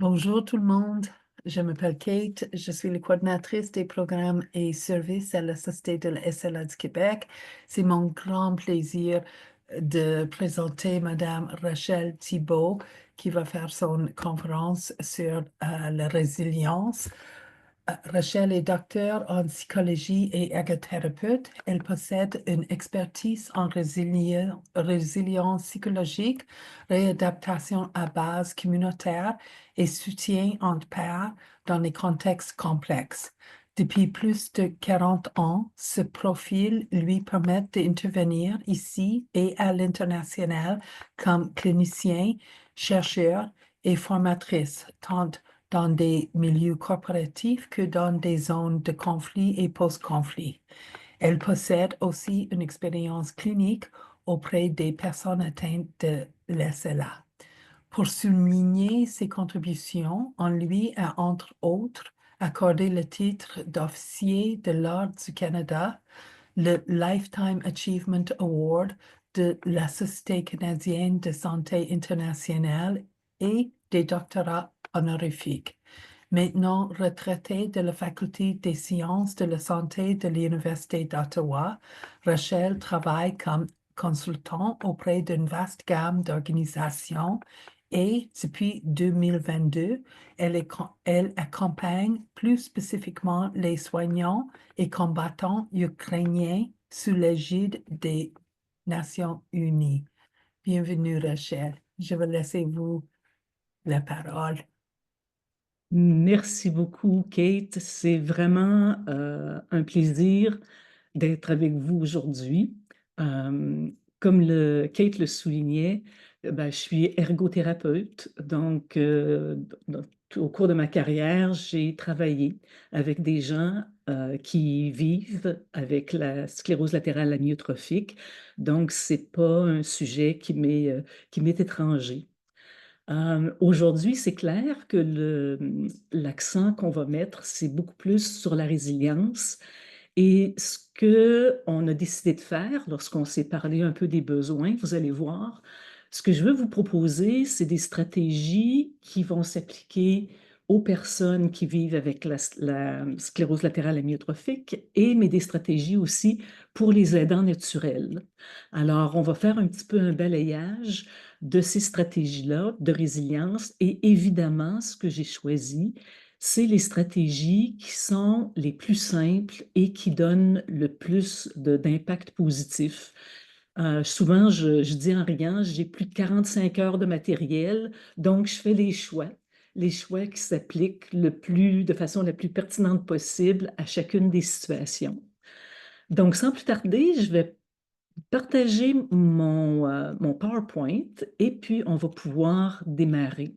Bonjour tout le monde, je m'appelle Kate, je suis la coordinatrice des programmes et services à la Société de la SLA du Québec. C'est mon grand plaisir de présenter Madame Rachel Thibault qui va faire son conférence sur la résilience. Rachel est docteur en psychologie et ergothérapeute. Elle possède une expertise en résilience psychologique, réadaptation à base communautaire et soutien entre pairs dans les contextes complexes. Depuis plus de 40 ans, ce profil lui permet d'intervenir ici et à l'international comme clinicien, chercheur et formatrice, tant dans des milieux corporatifs que dans des zones de conflit et post-conflit. Elle possède aussi une expérience clinique auprès des personnes atteintes de l'SLA. Pour souligner ses contributions, on lui a entre autres accordé le titre d'officier de l'Ordre du Canada, le Lifetime Achievement Award de la Société canadienne de santé internationale et des doctorats honorifiques. Maintenant retraitée de la Faculté des sciences de la santé de l'Université d'Ottawa, Rachel travaille comme consultant auprès d'une vaste gamme d'organisations et depuis 2022, elle accompagne plus spécifiquement les soignants et combattants ukrainiens sous l'égide des Nations unies. Bienvenue, Rachel. Je vais laisser vous la parole. Merci beaucoup, Kate. C'est vraiment un plaisir d'être avec vous aujourd'hui. Comme Kate le soulignait, ben, je suis ergothérapeute. Donc, au cours de ma carrière, j'ai travaillé avec des gens qui vivent avec la sclérose latérale amyotrophique. Donc, c'est pas un sujet qui m'est étranger. Aujourd'hui, c'est clair que l'accent qu'on va mettre, c'est beaucoup plus sur la résilience. Et ce qu'on a décidé de faire lorsqu'on s'est parlé un peu des besoins, vous allez voir, ce que je veux vous proposer, c'est des stratégies qui vont s'appliquer aux personnes qui vivent avec la sclérose latérale amyotrophique mais des stratégies aussi pour les aidants naturels. Alors, on va faire un petit peu un balayage de ces stratégies-là de résilience et évidemment, ce que j'ai choisi, c'est les stratégies qui sont les plus simples et qui donnent le plus d'impact positif. Souvent, je dis en riant, j'ai plus de 45 heures de matériel, donc je fais les choix qui s'appliquent de façon la plus pertinente possible à chacune des situations. Donc, sans plus tarder, je vais partager mon PowerPoint et puis on va pouvoir démarrer.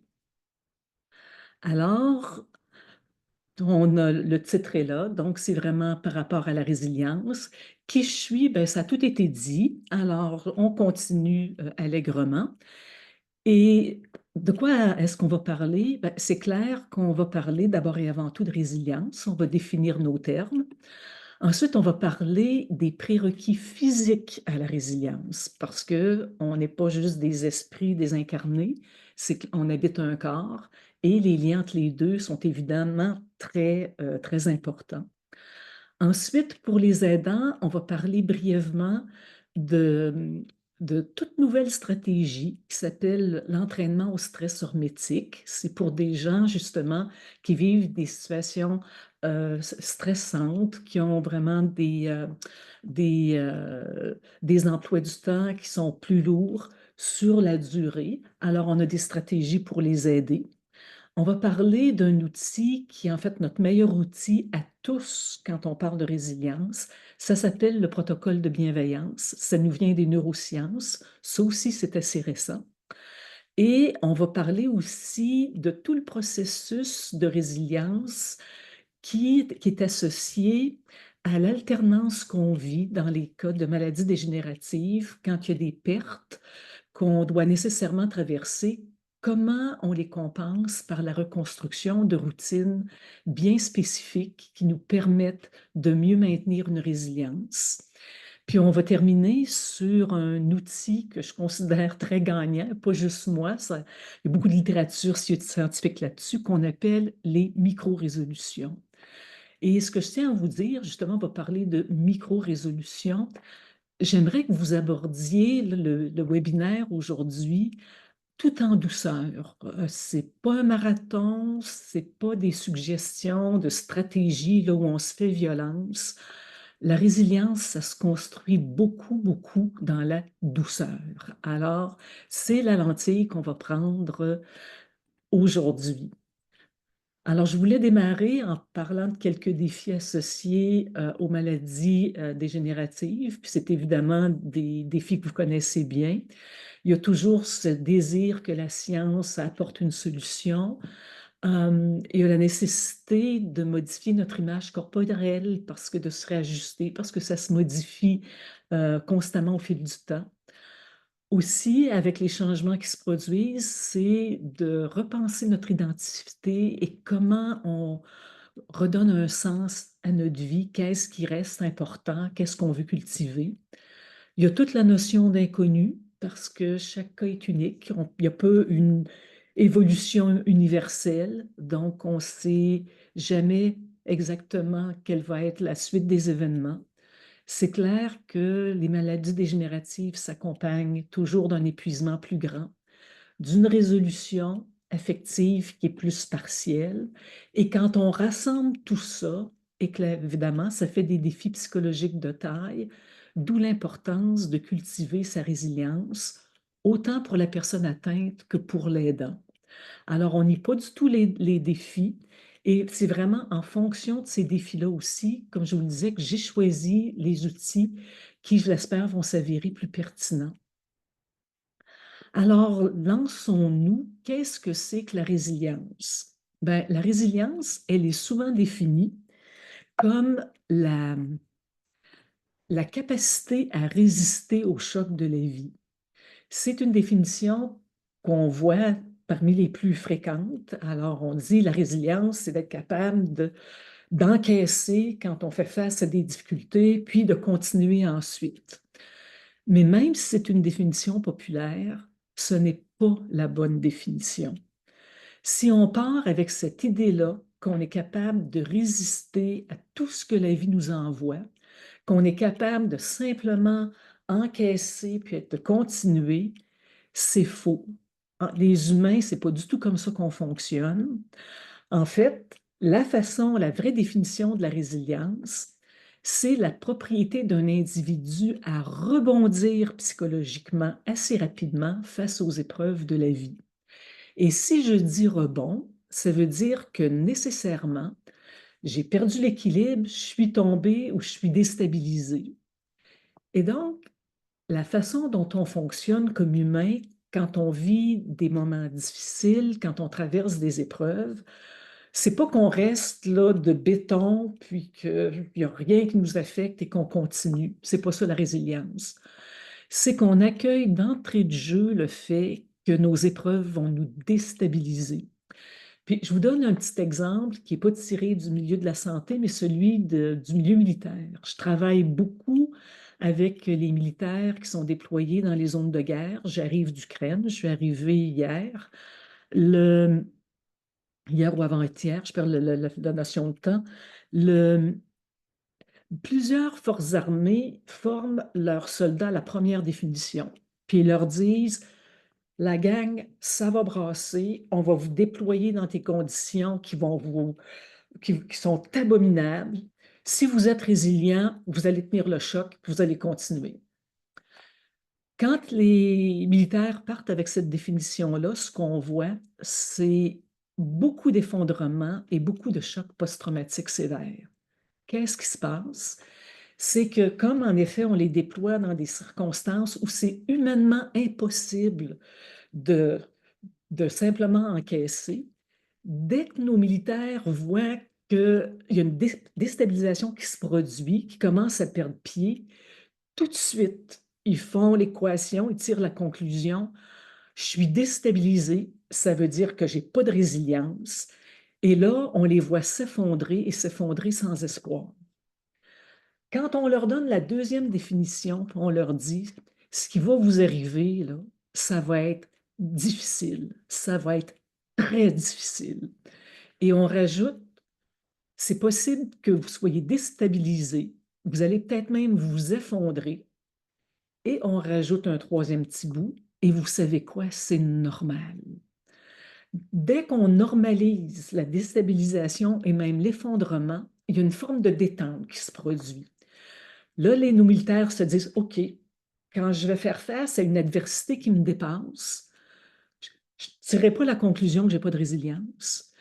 Alors, on a le titre est là, donc c'est vraiment par rapport à la résilience. Qui je suis? Ben, ça a tout été dit. Alors, on continue allègrement. Et de quoi est-ce qu'on va parler? Ben, c'est clair qu'on va parler d'abord et avant tout de résilience. On va définir nos termes. Ensuite, on va parler des prérequis physiques à la résilience, parce qu'on n'est pas juste des esprits désincarnés, c'est qu'on habite un corps et les liens entre les deux sont évidemment très importants. Ensuite, pour les aidants, on va parler brièvement de, de toute nouvelle stratégie qui s'appelle l'entraînement au stress hormétique. C'est pour des gens, justement, qui vivent des situations stressantes, qui ont vraiment des emplois du temps qui sont plus lourds sur la durée. Alors, on a des stratégies pour les aider. On va parler d'un outil qui est en fait notre meilleur outil à tous quand on parle de résilience. Ça s'appelle le protocole de bienveillance. Ça nous vient des neurosciences. Ça aussi, c'est assez récent. Et on va parler aussi de tout le processus de résilience qui est associé à l'alternance qu'on vit dans les cas de maladies dégénératives, quand il y a des pertes qu'on doit nécessairement traverser, comment on les compense par la reconstruction de routines bien spécifiques qui nous permettent de mieux maintenir une résilience. Puis on va terminer sur un outil que je considère très gagnant, pas juste moi, il y a beaucoup de littérature scientifique là-dessus, qu'on appelle les micro-résolutions. Et ce que je tiens à vous dire, justement, on va parler de micro-résolution. J'aimerais que vous abordiez le webinaire aujourd'hui tout en douceur. C'est pas un marathon, c'est pas des suggestions de stratégie là, où on se fait violence. La résilience, ça se construit beaucoup, beaucoup dans la douceur. Alors, c'est la lentille qu'on va prendre aujourd'hui. Alors, je voulais démarrer en parlant de quelques défis associés aux maladies dégénératives. Puis c'est évidemment des défis que vous connaissez bien. Il y a toujours ce désir que la science apporte une solution. Il y a la nécessité de modifier notre image corporelle parce que de se réajuster, parce que ça se modifie constamment au fil du temps. Aussi, avec les changements qui se produisent, c'est de repenser notre identité et comment on redonne un sens à notre vie, qu'est-ce qui reste important, qu'est-ce qu'on veut cultiver. Il y a toute la notion d'inconnu parce que chaque cas est unique. Il n'y a pas une évolution universelle, donc on ne sait jamais exactement quelle va être la suite des événements. C'est clair que les maladies dégénératives s'accompagnent toujours d'un épuisement plus grand, d'une résolution affective qui est plus partielle. Et quand on rassemble tout ça, évidemment, ça fait des défis psychologiques de taille, d'où l'importance de cultiver sa résilience, autant pour la personne atteinte que pour l'aidant. Alors, on n'y pas du tout les défis. Et c'est vraiment en fonction de ces défis-là aussi, comme je vous le disais, que j'ai choisi les outils qui, je l'espère, vont s'avérer plus pertinents. Alors, lançons-nous. Qu'est-ce que c'est que la résilience? Ben, la résilience, elle est souvent définie comme la capacité à résister aux chocs de la vie. C'est une définition qu'on voit parmi les plus fréquentes. Alors, on dit la résilience, c'est d'être capable d'encaisser quand on fait face à des difficultés, puis de continuer ensuite. Mais même si c'est une définition populaire, ce n'est pas la bonne définition. Si on part avec cette idée-là qu'on est capable de résister à tout ce que la vie nous envoie, qu'on est capable de simplement encaisser puis de continuer, c'est faux. Les humains, c'est pas du tout comme ça qu'on fonctionne. En fait, la vraie définition de la résilience, c'est la propriété d'un individu à rebondir psychologiquement assez rapidement face aux épreuves de la vie. Et si je dis rebond, ça veut dire que nécessairement, j'ai perdu l'équilibre, je suis tombée ou je suis déstabilisée. Et donc, la façon dont on fonctionne comme humain quand on vit des moments difficiles, quand on traverse des épreuves, c'est pas qu'on reste là de béton puis qu'il n'y a rien qui nous affecte et qu'on continue. C'est pas ça la résilience. C'est qu'on accueille d'entrée de jeu le fait que nos épreuves vont nous déstabiliser. Puis je vous donne un petit exemple qui n'est pas tiré du milieu de la santé, mais celui du milieu militaire. Je travaille beaucoup avec les militaires qui sont déployés dans les zones de guerre. J'arrive d'Ukraine, je suis arrivée hier. Hier ou avant-hier, je perds la notion de temps. Plusieurs forces armées forment leurs soldats à la première définition. Puis ils leur disent, la gang, ça va brasser, on va vous déployer dans des conditions qui sont abominables. Si vous êtes résilient, vous allez tenir le choc, vous allez continuer. Quand les militaires partent avec cette définition-là, ce qu'on voit, c'est beaucoup d'effondrements et beaucoup de chocs post-traumatiques sévères. Qu'est-ce qui se passe? C'est que comme en effet on les déploie dans des circonstances où c'est humainement impossible de simplement encaisser, dès que nos militaires voient qu'il y a une déstabilisation qui se produit, qui commence à perdre pied, tout de suite, ils font l'équation, ils tirent la conclusion. Je suis déstabilisé, ça veut dire que je n'ai pas de résilience. Et là, on les voit s'effondrer et s'effondrer sans espoir. Quand on leur donne la deuxième définition, on leur dit, ce qui va vous arriver, là, ça va être difficile, ça va être très difficile. Et on rajoute, c'est possible que vous soyez déstabilisé, vous allez peut-être même vous effondrer. Et on rajoute un troisième petit bout, et vous savez quoi? C'est normal. Dès qu'on normalise la déstabilisation et même l'effondrement, il y a une forme de détente qui se produit. Là, nos militaires se disent, OK, quand je vais faire face à une adversité qui me dépasse, je ne tirerai pas la conclusion que je n'ai pas de résilience.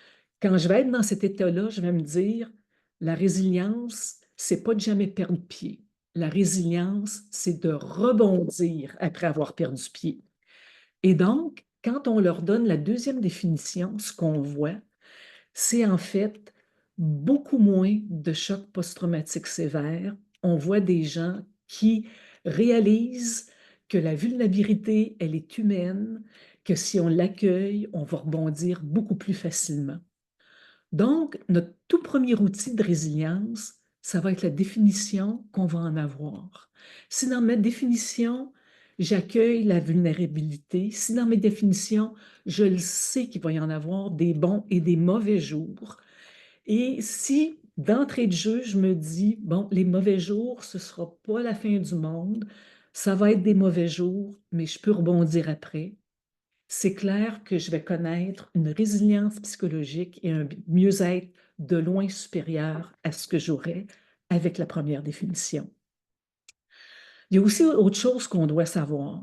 Quand je vais être dans cet état-là, je vais me dire, la résilience, c'est pas de jamais perdre pied. La résilience, c'est de rebondir après avoir perdu pied. Et donc, quand on leur donne la deuxième définition, ce qu'on voit, c'est en fait beaucoup moins de chocs post-traumatiques sévères. On voit des gens qui réalisent que la vulnérabilité, elle est humaine, que si on l'accueille, on va rebondir beaucoup plus facilement. Donc, notre tout premier outil de résilience, ça va être la définition qu'on va en avoir. Si dans ma définition, j'accueille la vulnérabilité, si dans mes définitions, je le sais qu'il va y en avoir des bons et des mauvais jours, et si d'entrée de jeu, je me dis, bon, les mauvais jours, ce ne sera pas la fin du monde, ça va être des mauvais jours, mais je peux rebondir après, c'est clair que je vais connaître une résilience psychologique et un mieux-être de loin supérieur à ce que j'aurais avec la première définition. Il y a aussi autre chose qu'on doit savoir.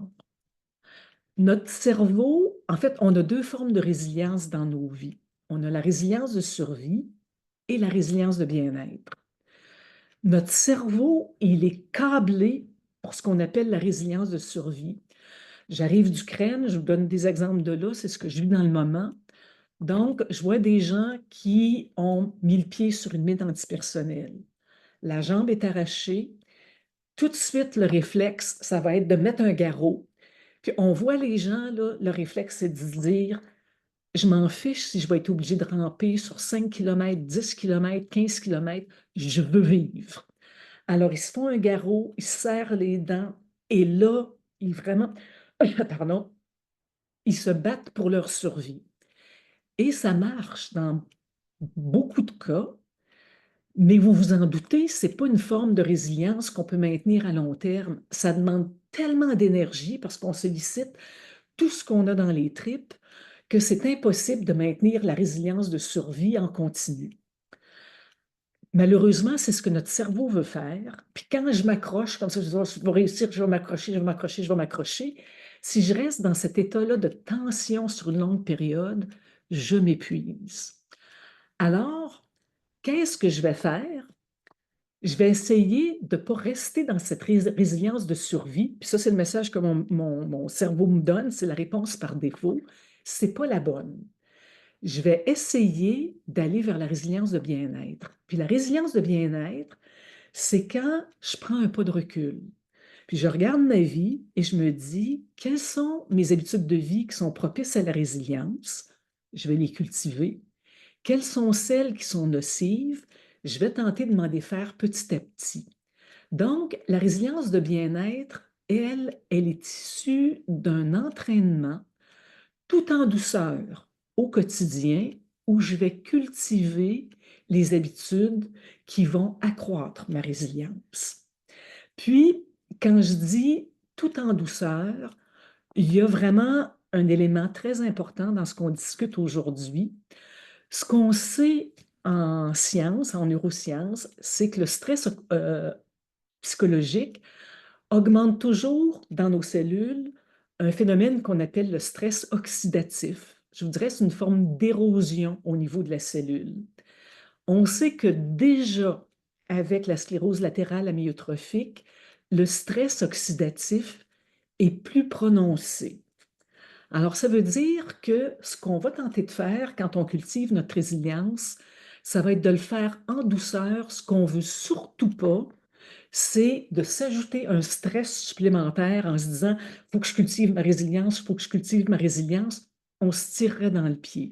Notre cerveau, en fait, on a deux formes de résilience dans nos vies. On a la résilience de survie et la résilience de bien-être. Notre cerveau, il est câblé pour ce qu'on appelle la résilience de survie. J'arrive d'Ukraine, je vous donne des exemples de là, c'est ce que je vis dans le moment. Donc, je vois des gens qui ont mis le pied sur une mine antipersonnelle. La jambe est arrachée. Tout de suite, le réflexe, ça va être de mettre un garrot. Puis on voit les gens, là, le réflexe, c'est de dire, je m'en fiche si je vais être obligé de ramper sur 5 km, 10 km, 15 km, je veux vivre. Alors, ils se font un garrot, ils se serrent les dents, et là, ils vraiment, pardon, ils se battent pour leur survie. Et ça marche dans beaucoup de cas, mais vous vous en doutez, ce n'est pas une forme de résilience qu'on peut maintenir à long terme. Ça demande tellement d'énergie parce qu'on sollicite tout ce qu'on a dans les tripes que c'est impossible de maintenir la résilience de survie en continu. Malheureusement, c'est ce que notre cerveau veut faire. Puis quand je m'accroche, comme ça, je vais réussir, je vais m'accrocher, je vais m'accrocher, je vais m'accrocher. Si je reste dans cet état-là de tension sur une longue période, je m'épuise. Alors, qu'est-ce que je vais faire? Je vais essayer de ne pas rester dans cette résilience de survie. Puis ça, c'est le message que mon cerveau me donne, c'est la réponse par défaut. Ce n'est pas la bonne. Je vais essayer d'aller vers la résilience de bien-être. Puis la résilience de bien-être, c'est quand je prends un pas de recul. Puis je regarde ma vie et je me dis, quelles sont mes habitudes de vie qui sont propices à la résilience? Je vais les cultiver. Quelles sont celles qui sont nocives? Je vais tenter de m'en défaire petit à petit. Donc, la résilience de bien-être, elle est issue d'un entraînement tout en douceur au quotidien où je vais cultiver les habitudes qui vont accroître ma résilience. Puis, quand je dis tout en douceur, il y a vraiment un élément très important dans ce qu'on discute aujourd'hui. Ce qu'on sait en sciences, en neurosciences, c'est que le stress psychologique augmente toujours dans nos cellules un phénomène qu'on appelle le stress oxydatif. Je vous dirais, c'est une forme d'érosion au niveau de la cellule. On sait que déjà, avec la sclérose latérale amyotrophique, le stress oxydatif est plus prononcé. Alors, ça veut dire que ce qu'on va tenter de faire quand on cultive notre résilience, ça va être de le faire en douceur. Ce qu'on veut surtout pas, c'est de s'ajouter un stress supplémentaire en se disant, il faut que je cultive ma résilience, il faut que je cultive ma résilience. On se tirerait dans le pied.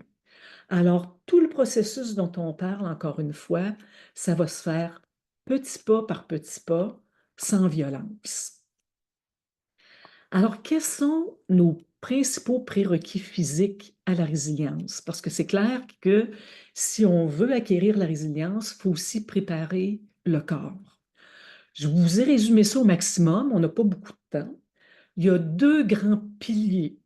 Alors, tout le processus dont on parle, encore une fois, ça va se faire petit pas par petit pas, sans violence. Alors, quels sont nos principaux prérequis physiques à la résilience? Parce que c'est clair que si on veut acquérir la résilience, il faut aussi préparer le corps. Je vous ai résumé ça au maximum, on n'a pas beaucoup de temps. Il y a deux grands piliers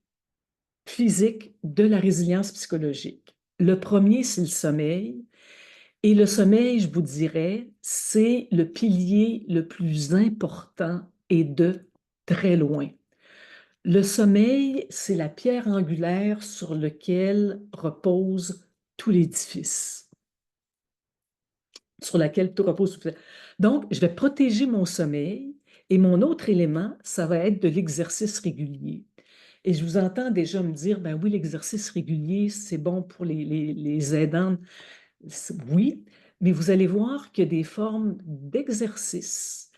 physiques de la résilience psychologique. Le premier, c'est le sommeil. Et le sommeil, je vous dirais, c'est le pilier le plus important et de très loin. Le sommeil, c'est la pierre angulaire sur laquelle repose tout l'édifice, sur laquelle tout repose. Donc, je vais protéger mon sommeil et mon autre élément, ça va être de l'exercice régulier. Et je vous entends déjà me dire, ben oui, l'exercice régulier, c'est bon pour les aidants. Oui, mais vous allez voir qu'il y a des formes d'exercice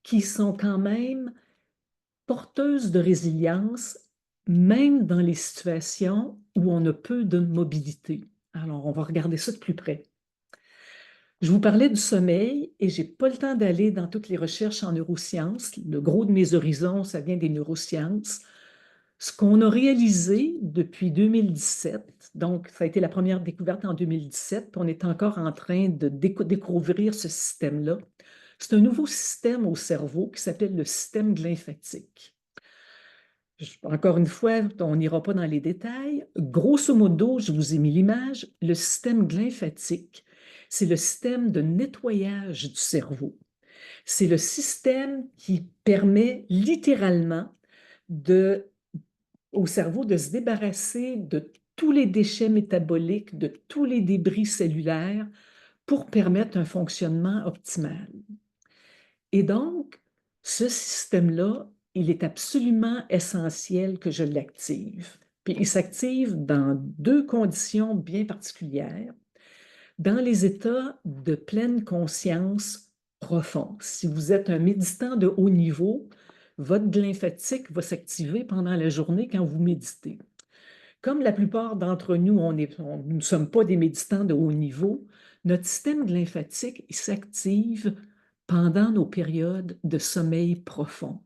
qui sont quand même porteuses de résilience, même dans les situations où on a peu de mobilité. Alors, on va regarder ça de plus près. Je vous parlais du sommeil et je n'ai pas le temps d'aller dans toutes les recherches en neurosciences. Le gros de mes horizons, ça vient des neurosciences. Ce qu'on a réalisé depuis 2017, donc ça a été la première découverte en 2017, puis on est encore en train de découvrir ce système-là. C'est un nouveau système au cerveau qui s'appelle le système glymphatique. Encore une fois, on n'ira pas dans les détails. Grosso modo, je vous ai mis l'image, le système glymphatique, c'est le système de nettoyage du cerveau. C'est le système qui permet littéralement au cerveau de se débarrasser de tous les déchets métaboliques, de tous les débris cellulaires pour permettre un fonctionnement optimal. Et donc, ce système-là, il est absolument essentiel que je l'active. Puis il s'active dans deux conditions bien particulières. Dans les états de pleine conscience profond. Si vous êtes un méditant de haut niveau, votre glymphatique va s'activer pendant la journée quand vous méditez. Comme la plupart d'entre nous, nous ne sommes pas des méditants de haut niveau, notre système lymphatique s'active pendant nos périodes de sommeil profond.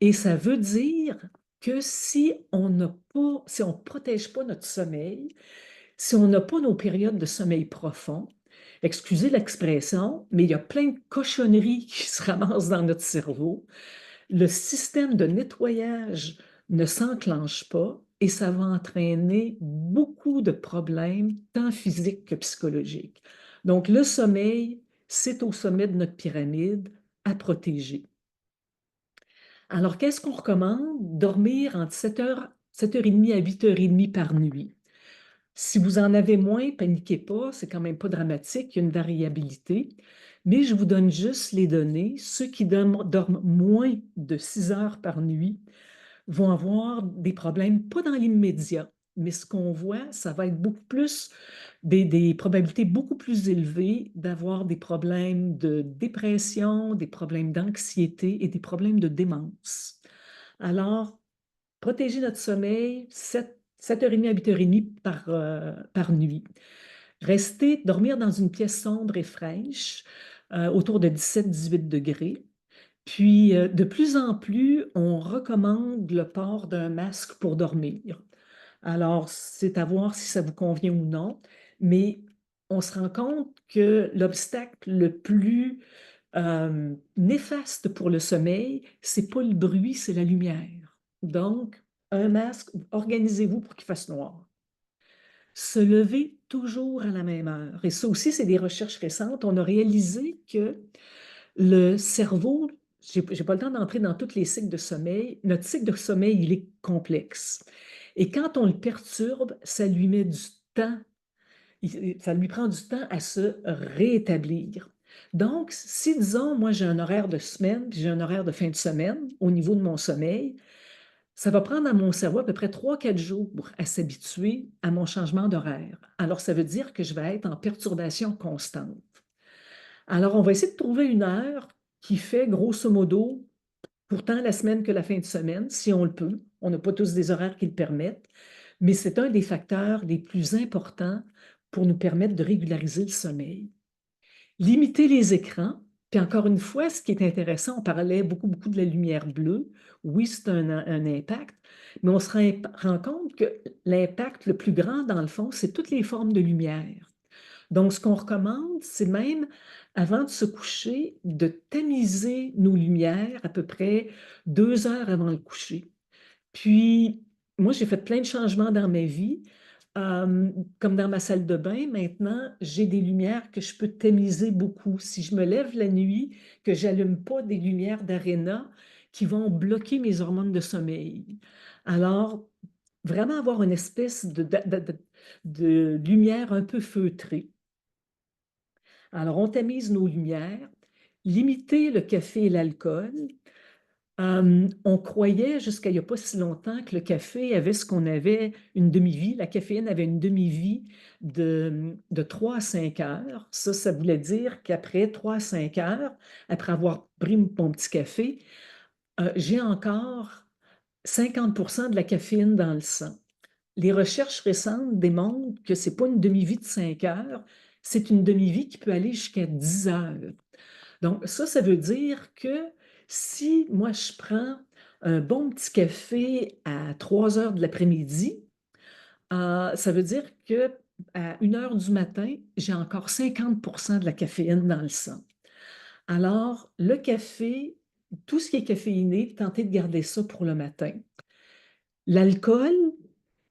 Et ça veut dire que si on ne protège pas notre sommeil, si on n'a pas nos périodes de sommeil profond, excusez l'expression, mais il y a plein de cochonneries qui se ramassent dans notre cerveau. Le système de nettoyage ne s'enclenche pas et ça va entraîner beaucoup de problèmes, tant physiques que psychologiques. Donc, le sommeil, c'est au sommet de notre pyramide à protéger. Alors, qu'est-ce qu'on recommande? Dormir entre 7h30 à 8h30 par nuit. Si vous en avez moins, paniquez pas, c'est quand même pas dramatique, il y a une variabilité. Mais je vous donne juste les données. Ceux qui dorment moins de 6 heures par nuit vont avoir des problèmes, pas dans l'immédiat, mais ce qu'on voit, ça va être beaucoup plus, des probabilités beaucoup plus élevées d'avoir des problèmes de dépression, des problèmes d'anxiété et des problèmes de démence. Alors, protéger notre sommeil, 7h30 à 8h30 par nuit. Dormir dans une pièce sombre et fraîche, autour de 17-18 degrés. Puis, de plus en plus, on recommande le port d'un masque pour dormir. Alors, c'est à voir si ça vous convient ou non, mais on se rend compte que l'obstacle le plus néfaste pour le sommeil, c'est pas le bruit, c'est la lumière. Donc, un masque, organisez-vous pour qu'il fasse noir. Se lever toujours à la même heure. Et ça aussi, c'est des recherches récentes. On a réalisé que le cerveau, je n'ai pas le temps d'entrer dans tous les cycles de sommeil, notre cycle de sommeil, il est complexe. Et quand on le perturbe, ça lui met du temps, ça lui prend du temps à se réétablir. Donc, si, disons, moi, j'ai un horaire de semaine, puis j'ai un horaire de fin de semaine au niveau de mon sommeil, ça va prendre à mon cerveau à peu près 3-4 jours à s'habituer à mon changement d'horaire. Alors, ça veut dire que je vais être en perturbation constante. Alors, on va essayer de trouver une heure qui fait grosso modo pourtant la semaine que la fin de semaine, si on le peut. On n'a pas tous des horaires qui le permettent, mais c'est un des facteurs les plus importants pour nous permettre de régulariser le sommeil. Limiter les écrans. Puis encore une fois, ce qui est intéressant, on parlait beaucoup de la lumière bleue. Oui, c'est un impact, mais on se rend compte que l'impact le plus grand, dans le fond, c'est toutes les formes de lumière. Donc, ce qu'on recommande, c'est même, avant de se coucher, de tamiser nos lumières à peu près 2 heures avant le coucher. Puis, moi, j'ai fait plein de changements dans ma vie. Comme dans ma salle de bain, maintenant, j'ai des lumières que je peux tamiser beaucoup. Si je me lève la nuit, que j'allume pas des lumières d'aréna qui vont bloquer mes hormones de sommeil. Alors, vraiment avoir une espèce de lumière un peu feutrée. Alors, on tamise nos lumières, limiter le café et l'alcool. On croyait jusqu'à il n'y a pas si longtemps que le café avait ce qu'on avait une demi-vie. La caféine avait une demi-vie de 3 à 5 heures. Ça voulait dire qu'après 3 à 5 heures, après avoir pris mon petit café, j'ai encore 50% de la caféine dans le sang. Les recherches récentes démontrent que ce n'est pas une demi-vie de 5 heures, c'est une demi-vie qui peut aller jusqu'à 10 heures. Donc, ça veut dire que si moi, je prends un bon petit café à 3 heures de l'après-midi, ça veut dire que à 1 heure du matin, j'ai encore 50% de la caféine dans le sang. Alors, le café, tout ce qui est caféiné, tentez de garder ça pour le matin. L'alcool,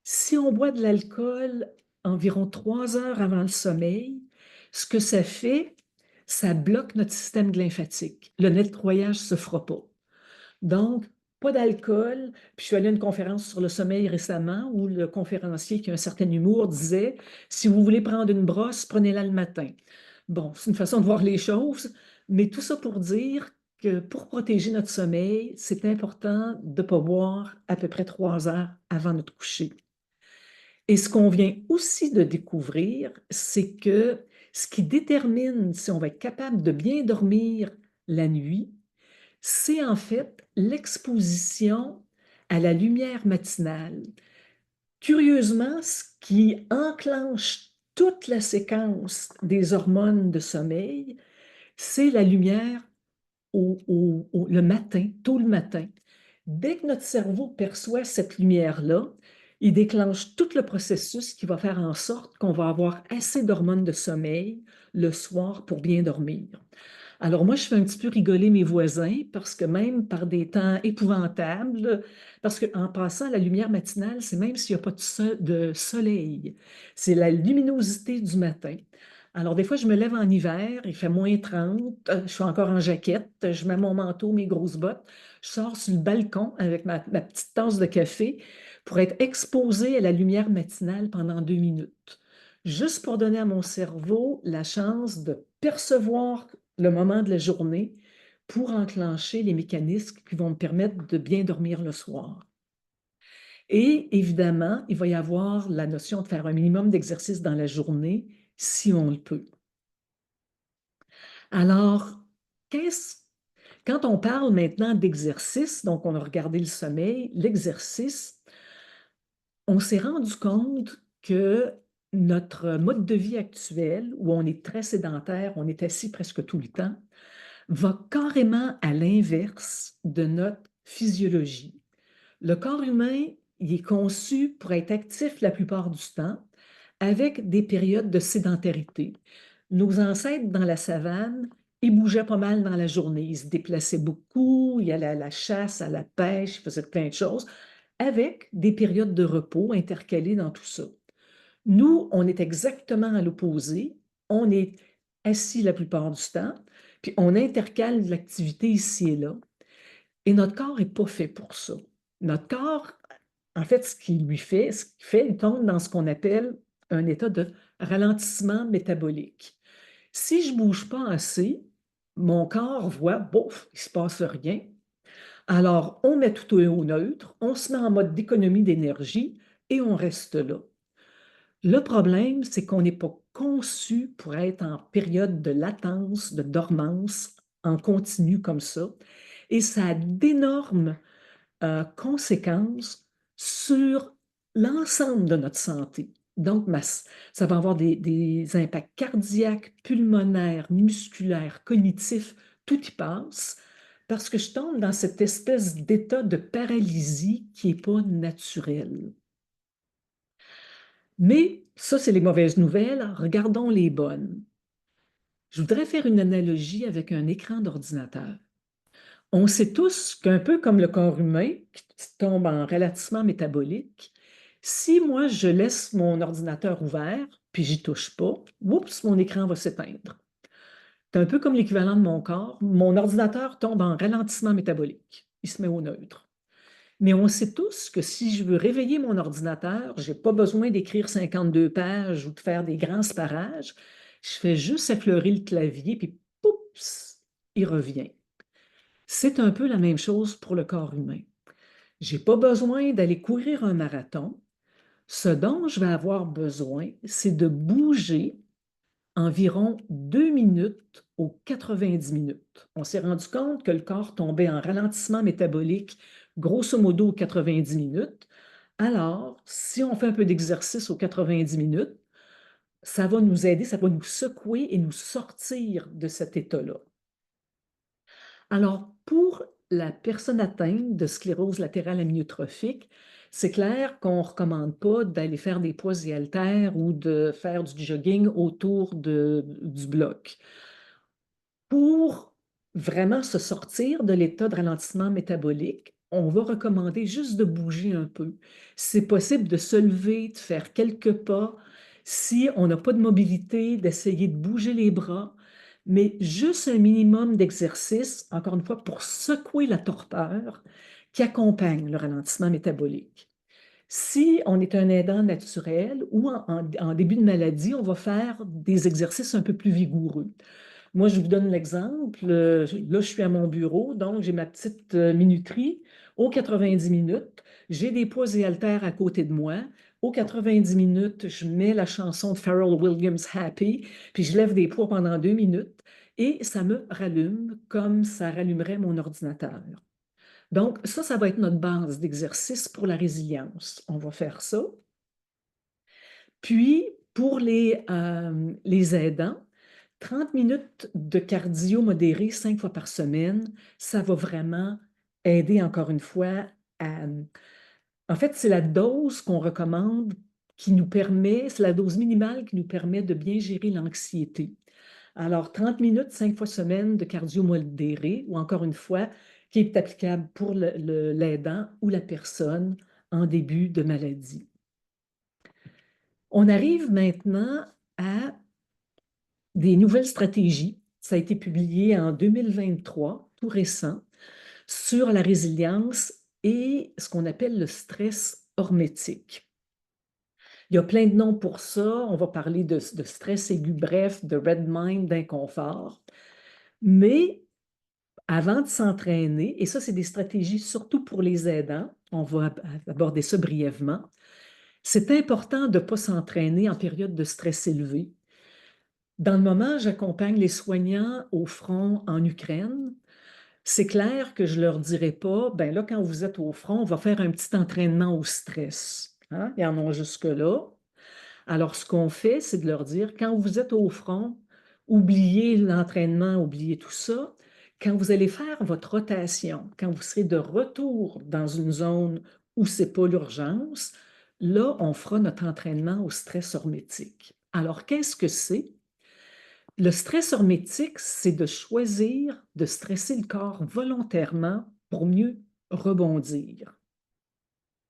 si on boit de l'alcool environ 3 heures avant le sommeil, ce que ça fait, ça bloque notre système lymphatique. Le nettoyage ne se fera pas. Donc, pas d'alcool. Puis je suis allée à une conférence sur le sommeil récemment où le conférencier qui a un certain humour disait, si vous voulez prendre une brosse, prenez-la le matin. Bon, c'est une façon de voir les choses, mais tout ça pour dire que pour protéger notre sommeil, c'est important de ne pas boire à peu près 3 heures avant notre coucher. Et ce qu'on vient aussi de découvrir, c'est que ce qui détermine si on va être capable de bien dormir la nuit, c'est en fait l'exposition à la lumière matinale. Curieusement, ce qui enclenche toute la séquence des hormones de sommeil, c'est la lumière le matin, tôt le matin. Dès que notre cerveau perçoit cette lumière-là, il déclenche tout le processus qui va faire en sorte qu'on va avoir assez d'hormones de sommeil le soir pour bien dormir. Alors moi, je fais un petit peu rigoler mes voisins parce que même par des temps épouvantables, parce qu'en passant, la lumière matinale, c'est même s'il n'y a pas de soleil, c'est la luminosité du matin. Alors des fois, je me lève en hiver, il fait -30, je suis encore en jaquette, je mets mon manteau, mes grosses bottes, je sors sur le balcon avec ma petite tasse de café pour être exposée à la lumière matinale pendant 2 minutes, juste pour donner à mon cerveau la chance de percevoir le moment de la journée pour enclencher les mécanismes qui vont me permettre de bien dormir le soir. Et évidemment, il va y avoir la notion de faire un minimum d'exercice dans la journée si on le peut. Alors, quand on parle maintenant d'exercice, donc on a regardé le sommeil, l'exercice, on s'est rendu compte que notre mode de vie actuel, où on est très sédentaire, on est assis presque tout le temps, va carrément à l'inverse de notre physiologie. Le corps humain, il est conçu pour être actif la plupart du temps, avec des périodes de sédentarité. Nos ancêtres dans la savane, ils bougeaient pas mal dans la journée. Ils se déplaçaient beaucoup, ils allaient à la chasse, à la pêche, ils faisaient plein de choses, avec des périodes de repos intercalées dans tout ça. Nous, on est exactement à l'opposé. On est assis la plupart du temps, puis on intercale de l'activité ici et là. Et notre corps n'est pas fait pour ça. Notre corps, en fait, ce qu'il fait, il tombe dans ce qu'on appelle un état de ralentissement métabolique. Si je ne bouge pas assez, mon corps voit, bof, il ne se passe rien. Alors, on met tout au neutre, on se met en mode d'économie d'énergie et on reste là. Le problème, c'est qu'on n'est pas conçu pour être en période de latence, de dormance, en continu comme ça. Et ça a d'énormes conséquences sur l'ensemble de notre santé. Donc, ça va avoir des impacts cardiaques, pulmonaires, musculaires, cognitifs tout y passe parce que je tombe dans cette espèce d'état de paralysie qui n'est pas naturel. Mais ça, c'est les mauvaises nouvelles. Regardons les bonnes. Je voudrais faire une analogie avec un écran d'ordinateur. On sait tous qu'un peu comme le corps humain, qui tombe en ralentissement métabolique, si moi je laisse mon ordinateur ouvert, puis j'y touche pas, oups, mon écran va s'éteindre. C'est un peu comme l'équivalent de mon corps. Mon ordinateur tombe en ralentissement métabolique. Il se met au neutre. Mais on sait tous que si je veux réveiller mon ordinateur, je n'ai pas besoin d'écrire 52 pages ou de faire des grands sparages. Je fais juste effleurer le clavier, puis poups, il revient. C'est un peu la même chose pour le corps humain. Je n'ai pas besoin d'aller courir un marathon. Ce dont je vais avoir besoin, c'est de bouger environ 2 minutes aux 90 minutes. On s'est rendu compte que le corps tombait en ralentissement métabolique, grosso modo aux 90 minutes. Alors, si on fait un peu d'exercice aux 90 minutes, ça va nous aider, ça va nous secouer et nous sortir de cet état-là. Alors, pour la personne atteinte de sclérose latérale amyotrophique, c'est clair qu'on ne recommande pas d'aller faire des poids et haltères ou de faire du jogging autour du bloc. Pour vraiment se sortir de l'état de ralentissement métabolique, on va recommander juste de bouger un peu. C'est possible de se lever, de faire quelques pas. Si on n'a pas de mobilité, d'essayer de bouger les bras, mais juste un minimum d'exercice, encore une fois, pour secouer la torpeur qui accompagne le ralentissement métabolique. Si on est un aidant naturel ou en début de maladie, on va faire des exercices un peu plus vigoureux. Moi, je vous donne l'exemple. Là, je suis à mon bureau, donc j'ai ma petite minuterie. Aux 90 minutes, j'ai des poids et haltères à côté de moi. Aux 90 minutes, je mets la chanson de Pharrell Williams Happy, puis je lève des poids pendant 2 minutes et ça me rallume comme ça rallumerait mon ordinateur. Donc, ça va être notre base d'exercice pour la résilience. On va faire ça. Puis, pour les aidants, 30 minutes de cardio modéré 5 fois par semaine, ça va vraiment aider encore une fois à... En fait, c'est la dose qu'on recommande qui nous permet, c'est la dose minimale qui nous permet de bien gérer l'anxiété. Alors, 30 minutes 5 fois semaine de cardio modéré, ou encore une fois, qui est applicable pour l'aidant ou la personne en début de maladie. On arrive maintenant à des nouvelles stratégies. Ça a été publié en 2023, tout récent, sur la résilience et ce qu'on appelle le stress hormétique. Il y a plein de noms pour ça. On va parler de stress aigu bref, de red mind, d'inconfort. Mais avant de s'entraîner, et ça, c'est des stratégies surtout pour les aidants, on va aborder ça brièvement, c'est important de ne pas s'entraîner en période de stress élevé. Dans le moment, j'accompagne les soignants au front en Ukraine. C'est clair que je ne leur dirai pas, ben là, quand vous êtes au front, on va faire un petit entraînement au stress. Hein? Ils en ont jusque-là. Alors, ce qu'on fait, c'est de leur dire, quand vous êtes au front, oubliez l'entraînement, oubliez tout ça. Quand vous allez faire votre rotation, quand vous serez de retour dans une zone où ce n'est pas l'urgence, là, on fera notre entraînement au stress hormétique. Alors, qu'est-ce que c'est? Le stress hormétique, c'est de choisir de stresser le corps volontairement pour mieux rebondir.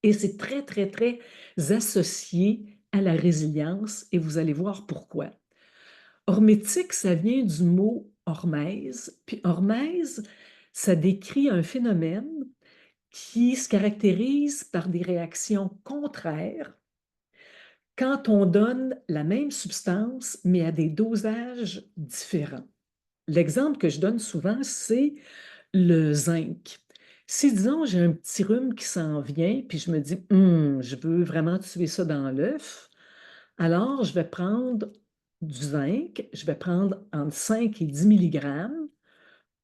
Et c'est très, très, très associé à la résilience et vous allez voir pourquoi. Hormétique, ça vient du mot hormèse. Puis hormèse, ça décrit un phénomène qui se caractérise par des réactions contraires quand on donne la même substance, mais à des dosages différents. L'exemple que je donne souvent, c'est le zinc. Si, disons, j'ai un petit rhume qui s'en vient, puis je me dis, je veux vraiment tuer ça dans l'œuf, alors je vais prendre du zinc, je vais prendre entre 5 et 10 milligrammes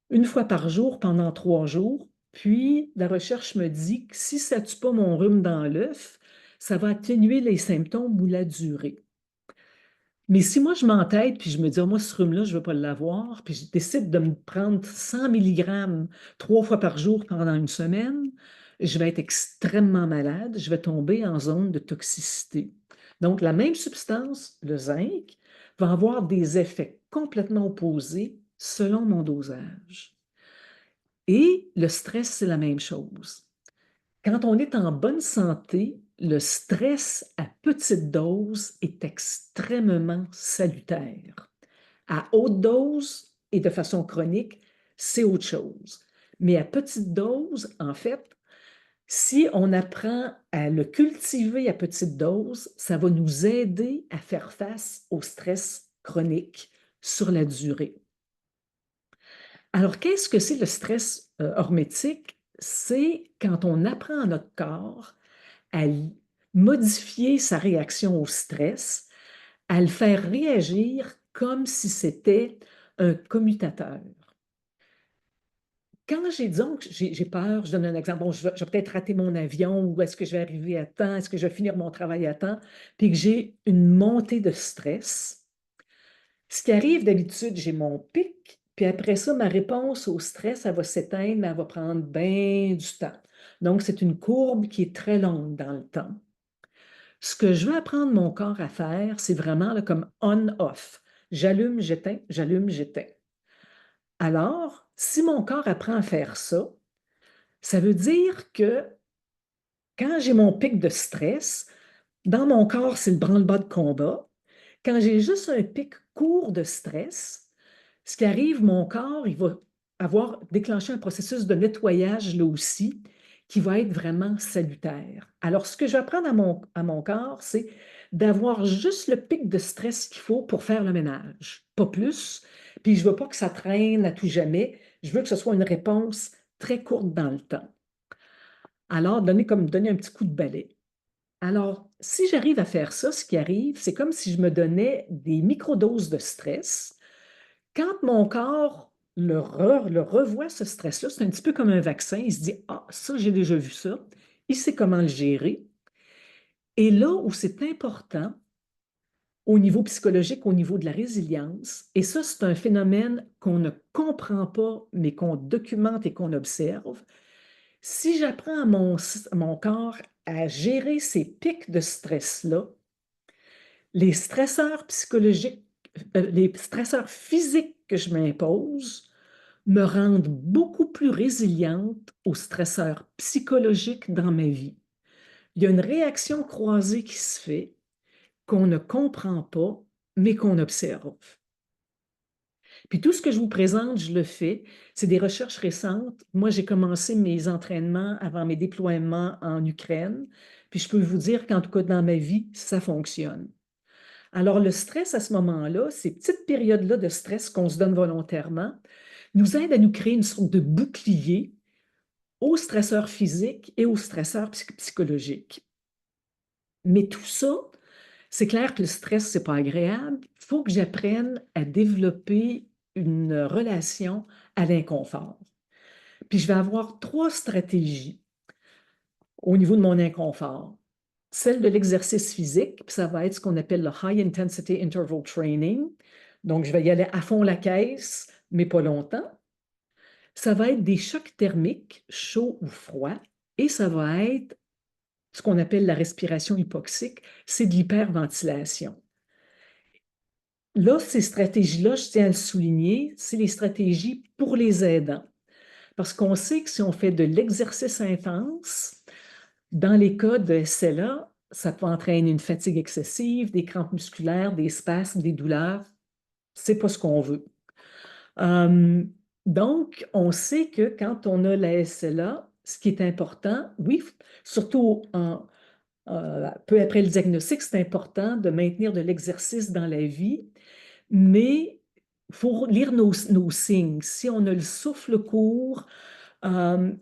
une fois par jour pendant 3 jours. Puis, la recherche me dit que si ça ne tue pas mon rhume dans l'œuf, ça va atténuer les symptômes ou la durée. Mais si moi, je m'entête, puis je me dis, ah, moi, ce rhume-là, je ne veux pas l'avoir, puis je décide de me prendre 100 milligrammes 3 fois par jour pendant une semaine, je vais être extrêmement malade, je vais tomber en zone de toxicité. Donc, la même substance, le zinc, va avoir des effets complètement opposés selon mon dosage. Et le stress, c'est la même chose. Quand on est en bonne santé, le stress à petite dose est extrêmement salutaire. À haute dose et de façon chronique, c'est autre chose. Mais à petite dose, en fait, si on apprend à le cultiver à petite dose, ça va nous aider à faire face au stress chronique sur la durée. Alors, qu'est-ce que c'est le stress hormétique? C'est quand on apprend à notre corps à modifier sa réaction au stress, à le faire réagir comme si c'était un commutateur. Quand disons que j'ai peur, je donne un exemple, bon, je vais peut-être rater mon avion ou est-ce que je vais arriver à temps, est-ce que je vais finir mon travail à temps, puis que j'ai une montée de stress. Ce qui arrive d'habitude, j'ai mon pic, puis après ça, ma réponse au stress, elle va s'éteindre, mais elle va prendre bien du temps. Donc, c'est une courbe qui est très longue dans le temps. Ce que je veux apprendre mon corps à faire, c'est vraiment là, comme on-off. J'allume, j'éteins, j'allume, j'éteins. Alors, si mon corps apprend à faire ça, ça veut dire que quand j'ai mon pic de stress, dans mon corps, c'est le branle-bas de combat. Quand j'ai juste un pic court de stress, ce qui arrive, mon corps, il va avoir déclenché un processus de nettoyage là aussi qui va être vraiment salutaire. Alors, ce que je vais apprendre à mon corps, c'est d'avoir juste le pic de stress qu'il faut pour faire le ménage, pas plus. Puis je ne veux pas que ça traîne à tout jamais. Je veux que ce soit une réponse très courte dans le temps. Alors, donner un petit coup de balai. Alors, si j'arrive à faire ça, ce qui arrive, c'est comme si je me donnais des microdoses de stress. Quand mon corps le revoit, ce stress-là, c'est un petit peu comme un vaccin. Il se dit, ah, ça, j'ai déjà vu ça. Il sait comment le gérer. Et là où c'est important, au niveau psychologique, au niveau de la résilience, et ça, c'est un phénomène qu'on ne comprend pas, mais qu'on documente et qu'on observe, si j'apprends à mon corps à gérer ces pics de stress-là, les stresseurs psychologiques, les stresseurs physiques que je m'impose me rendent beaucoup plus résiliente aux stresseurs psychologiques dans ma vie. Il y a une réaction croisée qui se fait qu'on ne comprend pas, mais qu'on observe. Puis tout ce que je vous présente, je le fais. C'est des recherches récentes. Moi, j'ai commencé mes entraînements avant mes déploiements en Ukraine. Puis je peux vous dire qu'en tout cas, dans ma vie, ça fonctionne. Alors, le stress à ce moment-là, ces petites périodes-là de stress qu'on se donne volontairement, nous aident à nous créer une sorte de bouclier aux stresseurs physiques et aux stresseurs psychologiques. Mais tout ça, c'est clair que le stress, c'est pas agréable. Il faut que j'apprenne à développer une relation à l'inconfort. Puis je vais avoir 3 stratégies au niveau de mon inconfort. Celle de l'exercice physique, puis ça va être ce qu'on appelle le High Intensity Interval Training. Donc, je vais y aller à fond la caisse, mais pas longtemps. Ça va être des chocs thermiques, chaud ou froid, et ça va être ce qu'on appelle la respiration hypoxique, c'est de l'hyperventilation. Là, ces stratégies-là, je tiens à le souligner, c'est les stratégies pour les aidants. Parce qu'on sait que si on fait de l'exercice intense, dans les cas de SLA, ça peut entraîner une fatigue excessive, des crampes musculaires, des spasmes, des douleurs. C'est pas ce qu'on veut. Euh, donc, on sait que quand on a la SLA, ce qui est important, oui, surtout peu après le diagnostic, c'est important de maintenir de l'exercice dans la vie, mais il faut lire nos signes. Si on a le souffle court,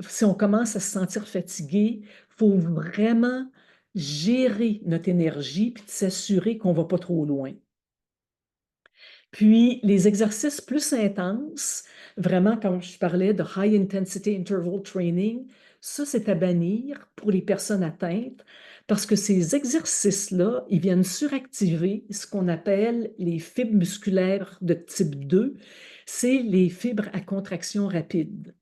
si on commence à se sentir fatigué, il faut vraiment gérer notre énergie puis s'assurer qu'on ne va pas trop loin. Puis, les exercices plus intenses, vraiment, comme je parlais de High Intensity Interval Training, ça, c'est à bannir pour les personnes atteintes Parce que ces exercices-là, ils viennent suractiver ce qu'on appelle les fibres musculaires de type 2. C'est les fibres à contraction rapide.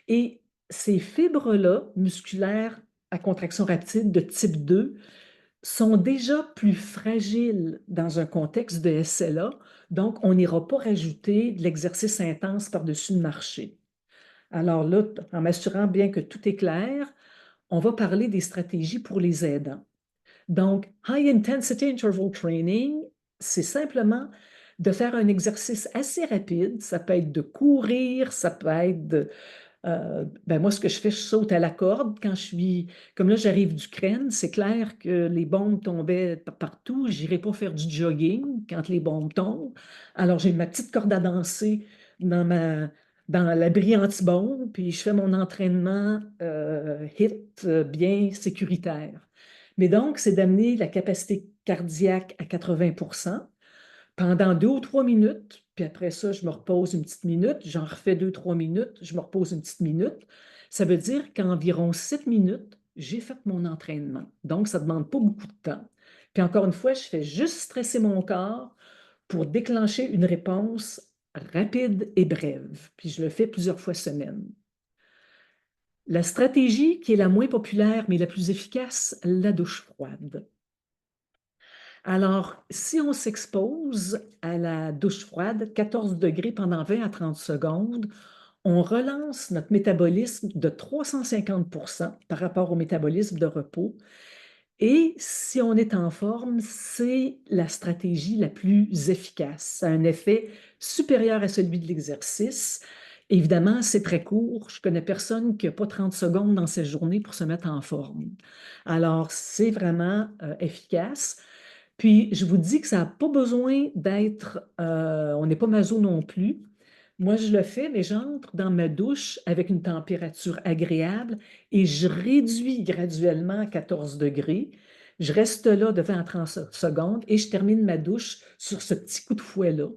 Et ces fibres-là, musculaires à contraction rapide de type 2, sont déjà plus fragiles dans un contexte de SLA, donc on n'ira pas rajouter de l'exercice intense par-dessus le marché. Alors là, en m'assurant bien que tout est clair, on va parler des stratégies pour les aidants. Donc, High Intensity Interval Training, c'est simplement de faire un exercice assez rapide. Ça peut être de courir, ça peut être ben moi, ce que je fais, je saute à la corde quand je suis. Comme là, j'arrive d'Ukraine, c'est clair que les bombes tombaient partout. Je n'irai pas faire du jogging quand les bombes tombent. Alors, j'ai ma petite corde à danser dans l'abri anti-bombe, puis je fais mon entraînement HIIT bien sécuritaire. Mais donc, c'est d'amener la capacité cardiaque à 80 pendant 2 ou 3 minutes, puis après ça, je me repose une petite minute, j'en refais 2, 3 minutes, je me repose une petite minute. Ça veut dire qu'environ 7 minutes, j'ai fait mon entraînement. Donc, ça ne demande pas beaucoup de temps. Puis encore une fois, je fais juste stresser mon corps pour déclencher une réponse rapide et brève. Puis je le fais plusieurs fois semaine. La stratégie qui est la moins populaire, mais la plus efficace, la douche froide. Alors, si on s'expose à la douche froide, 14 degrés pendant 20 à 30 secondes, on relance notre métabolisme de 350 par rapport au métabolisme de repos. Et si on est en forme, c'est la stratégie la plus efficace. Ça a un effet supérieur à celui de l'exercice. Évidemment, c'est très court. Je connais personne qui n'a pas 30 secondes dans sa journée pour se mettre en forme. Alors, c'est vraiment efficace. Puis, je vous dis que ça n'a pas besoin d'être, on n'est pas maso non plus. Moi, je le fais, mais j'entre dans ma douche avec une température agréable et je réduis graduellement à 14 degrés. Je reste là de 20 à 30 secondes et je termine ma douche sur ce petit coup de fouet-là.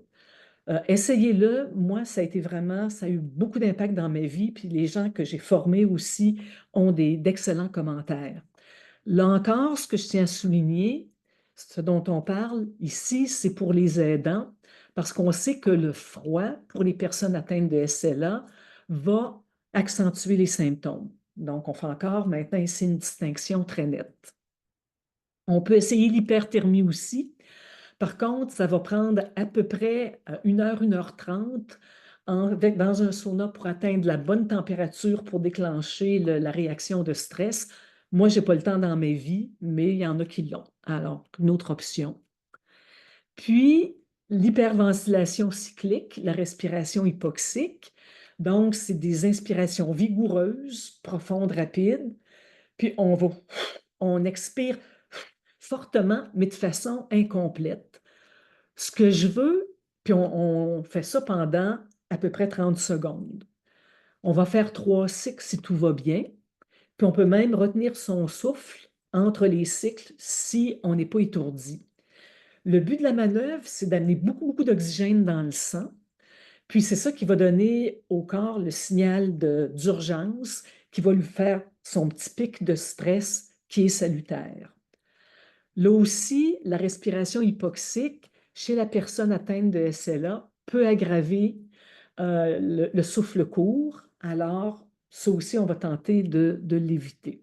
Essayez-le. Moi, ça a été vraiment, ça a eu beaucoup d'impact dans ma vie. Puis les gens que j'ai formés aussi ont d'excellents commentaires. Là encore, ce que je tiens à souligner, ce dont on parle ici, c'est pour les aidants, parce qu'on sait que le froid, pour les personnes atteintes de SLA, va accentuer les symptômes. Donc, on fait encore maintenant ici une distinction très nette. On peut essayer l'hyperthermie aussi. Par contre, ça va prendre à peu près 1 heure 30 dans un sauna pour atteindre la bonne température pour déclencher la réaction de stress. Moi, je n'ai pas le temps dans ma vie, mais il y en a qui l'ont. Alors, une autre option. Puis, l'hyperventilation cyclique, la respiration hypoxique. Donc, c'est des inspirations vigoureuses, profondes, rapides. Puis, on expire fortement, mais de façon incomplète. Ce que je veux, puis on fait ça pendant à peu près 30 secondes. On va faire 3 cycles si tout va bien, puis on peut même retenir son souffle entre les cycles si on n'est pas étourdi. Le but de la manœuvre, c'est d'amener beaucoup, beaucoup d'oxygène dans le sang, puis c'est ça qui va donner au corps le signal d'urgence qui va lui faire son petit pic de stress qui est salutaire. Là aussi, la respiration hypoxique chez la personne atteinte de SLA peut aggraver le souffle court. Alors, ça aussi, on va tenter de l'éviter.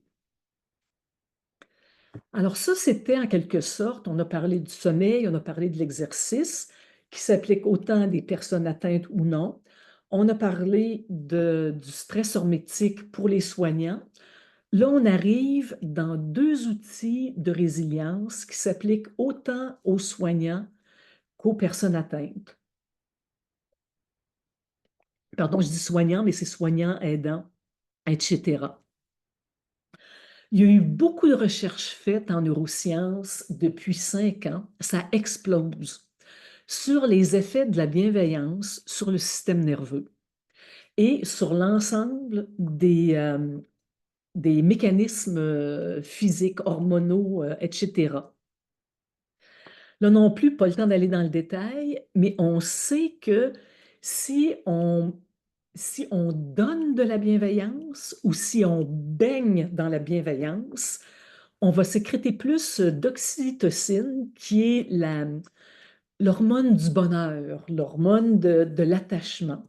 Alors ça, c'était en quelque sorte, on a parlé du sommeil, on a parlé de l'exercice qui s'applique autant à des personnes atteintes ou non. On a parlé du stress hormétique pour les soignants. Là, on arrive dans 2 outils de résilience qui s'appliquent autant aux soignants qu'aux personnes atteintes. Pardon, je dis soignants, mais c'est soignants, aidants, etc. Il y a eu beaucoup de recherches faites en neurosciences depuis 5 ans. Ça explose sur les effets de la bienveillance sur le système nerveux et sur l'ensemble des mécanismes physiques, hormonaux, etc. Là non plus, pas le temps d'aller dans le détail, mais on sait que si on donne de la bienveillance ou si on baigne dans la bienveillance, on va sécréter plus d'oxytocine, qui est l'hormone du bonheur, l'hormone de l'attachement.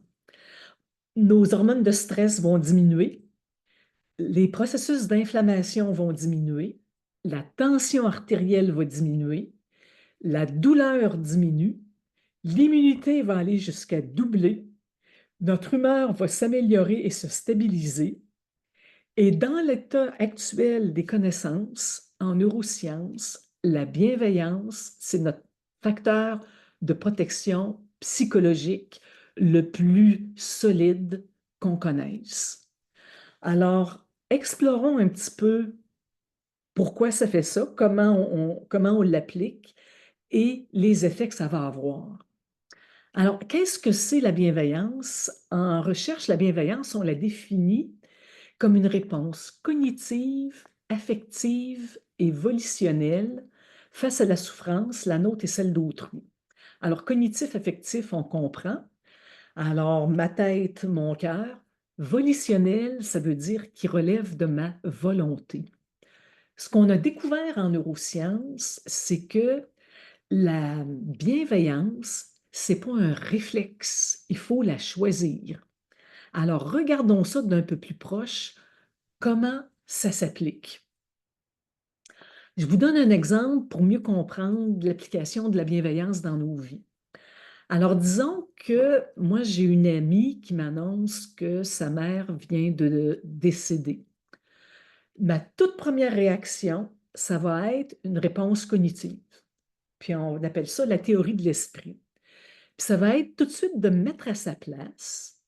Nos hormones de stress vont diminuer, les processus d'inflammation vont diminuer, la tension artérielle va diminuer, la douleur diminue, l'immunité va aller jusqu'à doubler, notre humeur va s'améliorer et se stabiliser. Et dans l'état actuel des connaissances en neurosciences, la bienveillance, c'est notre facteur de protection psychologique le plus solide qu'on connaisse. Alors, explorons un petit peu pourquoi ça fait ça, comment on l'applique et les effets que ça va avoir. Alors, qu'est-ce que c'est la bienveillance? En recherche, la bienveillance, on la définit comme une réponse cognitive, affective et volitionnelle face à la souffrance, la nôtre et celle d'autrui. Alors, cognitif, affectif, on comprend. Alors, ma tête, mon cœur. Volitionnel, ça veut dire qui relève de ma volonté. Ce qu'on a découvert en neurosciences, c'est que la bienveillance, c'est pas un réflexe, il faut la choisir. Alors, regardons ça d'un peu plus proche. Comment ça s'applique? Je vous donne un exemple pour mieux comprendre l'application de la bienveillance dans nos vies. Alors, disons que moi, j'ai une amie qui m'annonce que sa mère vient de décéder. Ma toute première réaction, ça va être une réponse cognitive. Puis on appelle ça la théorie de l'esprit. Puis ça va être tout de suite de me mettre à sa place,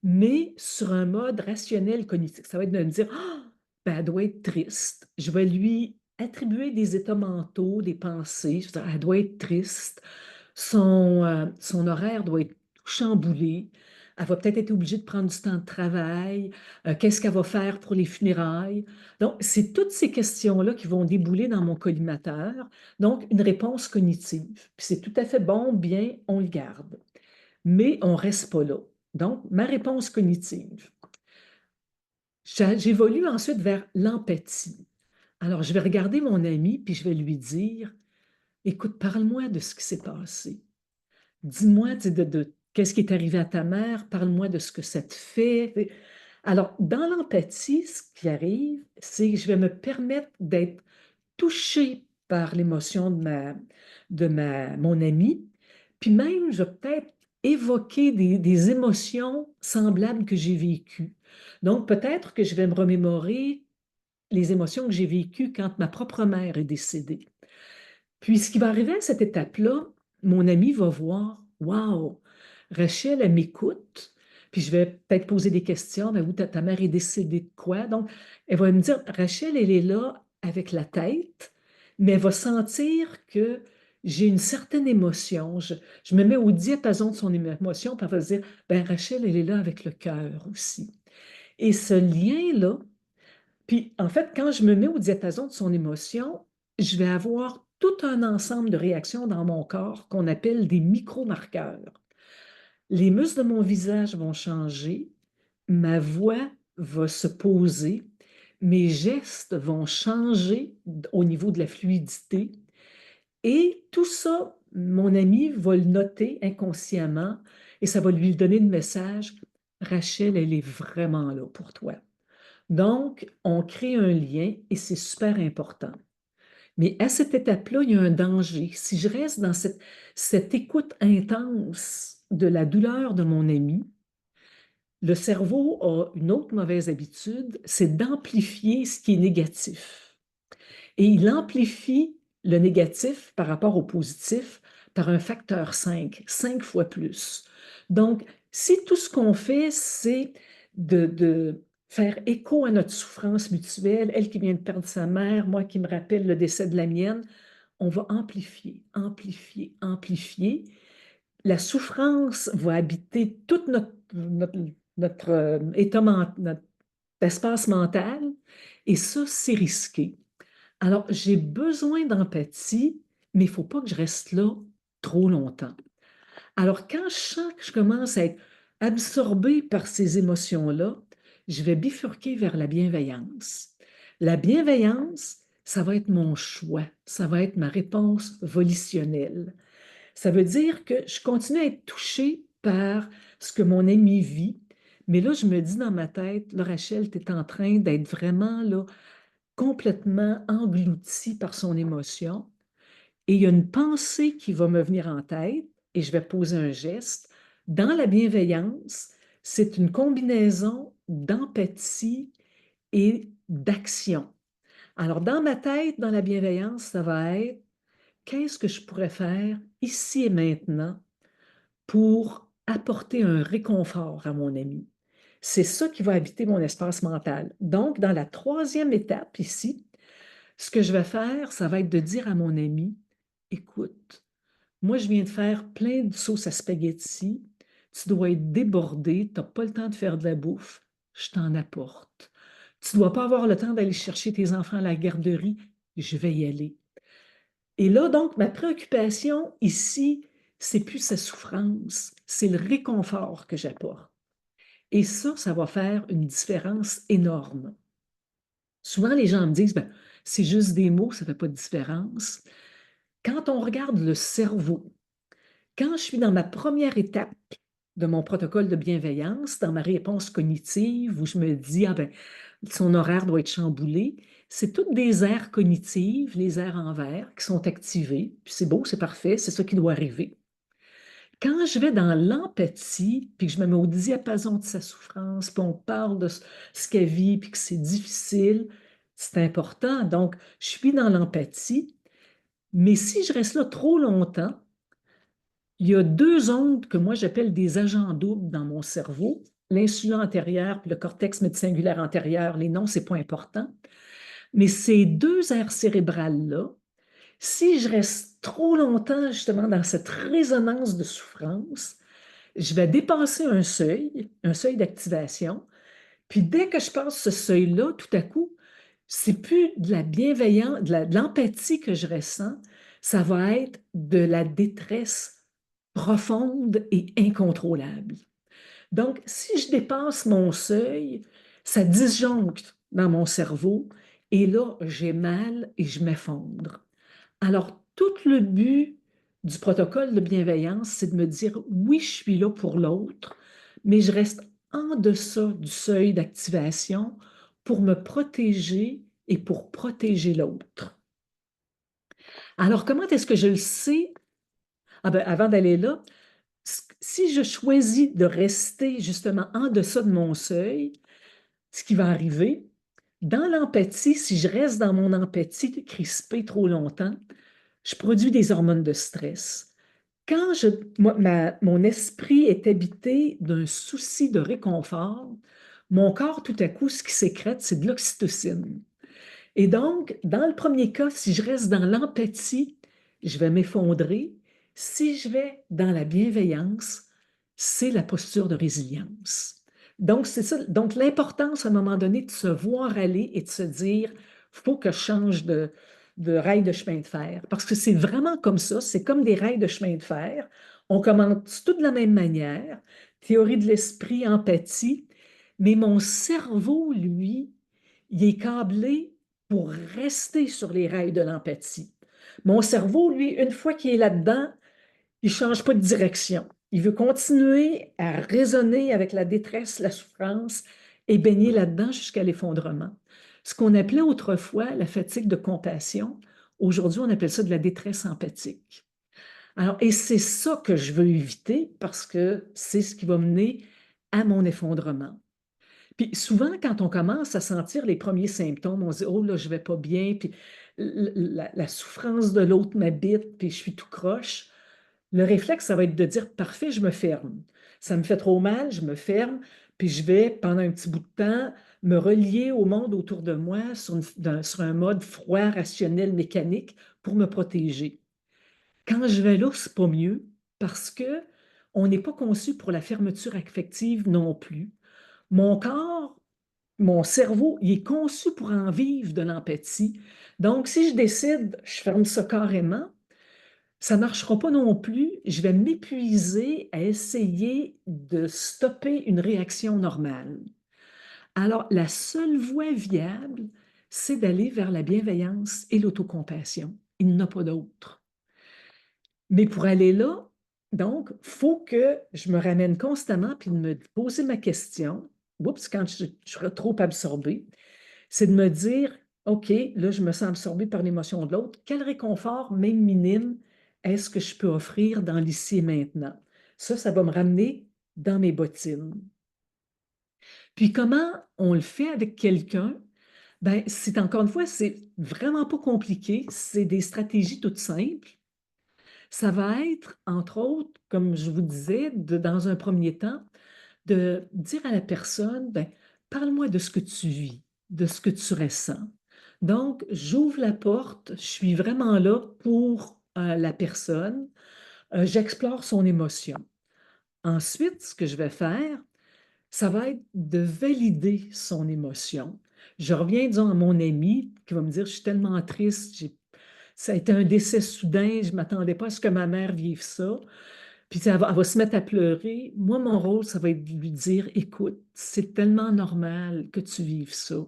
mais sur un mode rationnel cognitif. Ça va être de me dire, ah, ben, elle doit être triste. Je vais lui attribuer des états mentaux, des pensées. Je vais dire, elle doit être triste. Son horaire doit être chamboulé. Elle va peut-être être obligée de prendre du temps de travail. Qu'est-ce qu'elle va faire pour les funérailles? Donc, c'est toutes ces questions-là qui vont débouler dans mon collimateur. Donc, une réponse cognitive. Puis c'est tout à fait bon, bien, on le garde. Mais on ne reste pas là. Donc, ma réponse cognitive. J'évolue ensuite vers l'empathie. Alors, je vais regarder mon ami, puis je vais lui dire, écoute, parle-moi de ce qui s'est passé. Dis-moi qu'est-ce qui est arrivé à ta mère, parle-moi de ce que ça te fait. Alors, dans l'empathie, ce qui arrive, c'est que je vais me permettre d'être touchée par l'émotion mon ami, puis même, je vais peut-être évoquer des émotions semblables que j'ai vécues. Donc, peut-être que je vais me remémorer les émotions que j'ai vécues quand ma propre mère est décédée. Puis, ce qui va arriver à cette étape-là, mon ami va voir, waouh, Rachel, elle m'écoute, puis je vais peut-être poser des questions, mais où ta mère est décédée de quoi? Donc, elle va me dire, Rachel, elle est là avec la tête, mais elle va sentir que j'ai une certaine émotion. Je me mets au diapason de son émotion, puis elle va se dire, ben Rachel, elle est là avec le cœur aussi. Et ce lien-là, puis, en fait, quand je me mets au diapason de son émotion, je vais avoir tout un ensemble de réactions dans mon corps qu'on appelle des micro-marqueurs. Les muscles de mon visage vont changer, ma voix va se poser, mes gestes vont changer au niveau de la fluidité. Et tout ça, mon ami va le noter inconsciemment et ça va lui donner le message, Rachel, elle est vraiment là pour toi. Donc, on crée un lien et c'est super important. Mais à cette étape-là, il y a un danger. Si je reste dans cette écoute intense de la douleur de mon ami, le cerveau a une autre mauvaise habitude, c'est d'amplifier ce qui est négatif. Et il amplifie le négatif par rapport au positif par un facteur 5 fois plus. Donc, si tout ce qu'on fait, c'est de faire écho à notre souffrance mutuelle, elle qui vient de perdre sa mère, moi qui me rappelle le décès de la mienne, on va amplifier, amplifier, amplifier. La souffrance va habiter tout notre espace mental et ça, c'est risqué. Alors, j'ai besoin d'empathie, mais il ne faut pas que je reste là trop longtemps. Alors, quand je sens que je commence à être absorbée par ces émotions-là, je vais bifurquer vers la bienveillance. La bienveillance, ça va être mon choix, ça va être ma réponse volitionnelle. Ça veut dire que je continue à être touchée par ce que mon ami vit, mais là, je me dis dans ma tête, là, Rachel, tu es en train d'être vraiment là, complètement engloutie par son émotion. Et il y a une pensée qui va me venir en tête et je vais poser un geste. Dans la bienveillance, c'est une combinaison d'empathie et d'action. Alors, dans ma tête, dans la bienveillance, ça va être qu'est-ce que je pourrais faire ici et maintenant pour apporter un réconfort à mon ami. C'est ça qui va habiter mon espace mental. Donc, dans la troisième étape ici, ce que je vais faire, ça va être de dire à mon ami, écoute, moi, je viens de faire plein de sauces à spaghetti. Tu dois être débordé, tu n'as pas le temps de faire de la bouffe. Je t'en apporte. Tu ne dois pas avoir le temps d'aller chercher tes enfants à la garderie. Je vais y aller. Et là, donc, ma préoccupation ici, c'est plus sa souffrance, c'est le réconfort que j'apporte. Et ça va faire une différence énorme. Souvent, les gens me disent, ben, c'est juste des mots, ça ne fait pas de différence. Quand on regarde le cerveau, quand je suis dans ma première étape de mon protocole de bienveillance, dans ma réponse cognitive, où je me dis, ah ben, son horaire doit être chamboulé, c'est toutes des aires cognitives, les aires en vert, qui sont activées. Puis c'est beau, c'est parfait, c'est ça qui doit arriver. Quand je vais dans l'empathie, puis que je me mets au diapason de sa souffrance, puis on parle de ce qu'elle vit, puis que c'est difficile, c'est important. Donc, je suis dans l'empathie, mais si je reste là trop longtemps, il y a deux ondes que moi j'appelle des agents doubles dans mon cerveau, l'insula antérieure puis le cortex médiasingulaire antérieur. Les noms, c'est pas important. Mais ces deux aires cérébrales-là, si je reste trop longtemps justement dans cette résonance de souffrance, je vais dépasser un seuil d'activation. Puis dès que je passe ce seuil-là, tout à coup, c'est plus de la bienveillance, de l'empathie que je ressens, ça va être de la détresse profonde et incontrôlable. Donc, si je dépasse mon seuil, ça disjoncte dans mon cerveau et là, j'ai mal et je m'effondre. Alors, tout le but du protocole de bienveillance, c'est de me dire, oui, je suis là pour l'autre, mais je reste en deçà du seuil d'activation pour me protéger et pour protéger l'autre. Alors, comment est-ce que je le sais? Ah ben, avant d'aller là, si je choisis de rester justement en deçà de mon seuil, ce qui va arriver, dans l'empathie, si je reste dans mon empathie crispée trop longtemps, je produis des hormones de stress. Quand mon esprit est habité d'un souci de réconfort, mon corps, tout à coup, ce qui sécrète, c'est de l'oxytocine. Et donc, dans le premier cas, si je reste dans l'empathie, je vais m'effondrer. Si je vais dans la bienveillance, c'est la posture de résilience. Donc, c'est ça. Donc, l'importance à un moment donné de se voir aller et de se dire, il faut que je change de rail de chemin de fer. Parce que c'est vraiment comme ça, c'est comme des rails de chemin de fer. On commence tout de la même manière, théorie de l'esprit, empathie, mais mon cerveau, lui, il est câblé pour rester sur les rails de l'empathie. Mon cerveau, lui, une fois qu'il est là-dedans, il ne change pas de direction. Il veut continuer à raisonner avec la détresse, la souffrance et baigner là-dedans jusqu'à l'effondrement. Ce qu'on appelait autrefois la fatigue de compassion, aujourd'hui, on appelle ça de la détresse empathique. Alors, et c'est ça que je veux éviter parce que c'est ce qui va mener à mon effondrement. Puis souvent, quand on commence à sentir les premiers symptômes, on se dit, oh là, je vais pas bien, puis la souffrance de l'autre m'habite, puis je suis tout croche. Le réflexe, ça va être de dire, parfait, je me ferme. Ça me fait trop mal, je me ferme, puis je vais, pendant un petit bout de temps, me relier au monde autour de moi sur un mode froid, rationnel, mécanique, pour me protéger. Quand je vais là, c'est pas mieux, parce que on n'est pas conçu pour la fermeture affective non plus. Mon corps, mon cerveau, il est conçu pour en vivre de l'empathie. Donc, si je décide, je ferme ça carrément, ça ne marchera pas non plus. Je vais m'épuiser à essayer de stopper une réaction normale. Alors, la seule voie viable, c'est d'aller vers la bienveillance et l'autocompassion. Il n'y en a pas d'autre. Mais pour aller là, donc, il faut que je me ramène constamment puis de me poser ma question. Oups, quand je suis trop absorbée, c'est de me dire, OK, là, je me sens absorbée par l'émotion de l'autre. Quel réconfort, même minime, est-ce que je peux offrir dans l'ici et maintenant? Ça va me ramener dans mes bottines. Puis comment on le fait avec quelqu'un? Ben, c'est encore une fois, c'est vraiment pas compliqué. C'est des stratégies toutes simples. Ça va être, entre autres, comme je vous disais, dans un premier temps, de dire à la personne, ben, parle-moi de ce que tu vis, de ce que tu ressens. Donc, j'ouvre la porte, je suis vraiment là pour la personne, j'explore son émotion. Ensuite, ce que je vais faire, ça va être de valider son émotion. Je reviens, disons, à mon ami qui va me dire, je suis tellement triste, ça a été un décès soudain, je ne m'attendais pas à ce que ma mère vive ça. Puis elle va se mettre à pleurer. Moi, mon rôle, ça va être de lui dire, écoute, c'est tellement normal que tu vives ça.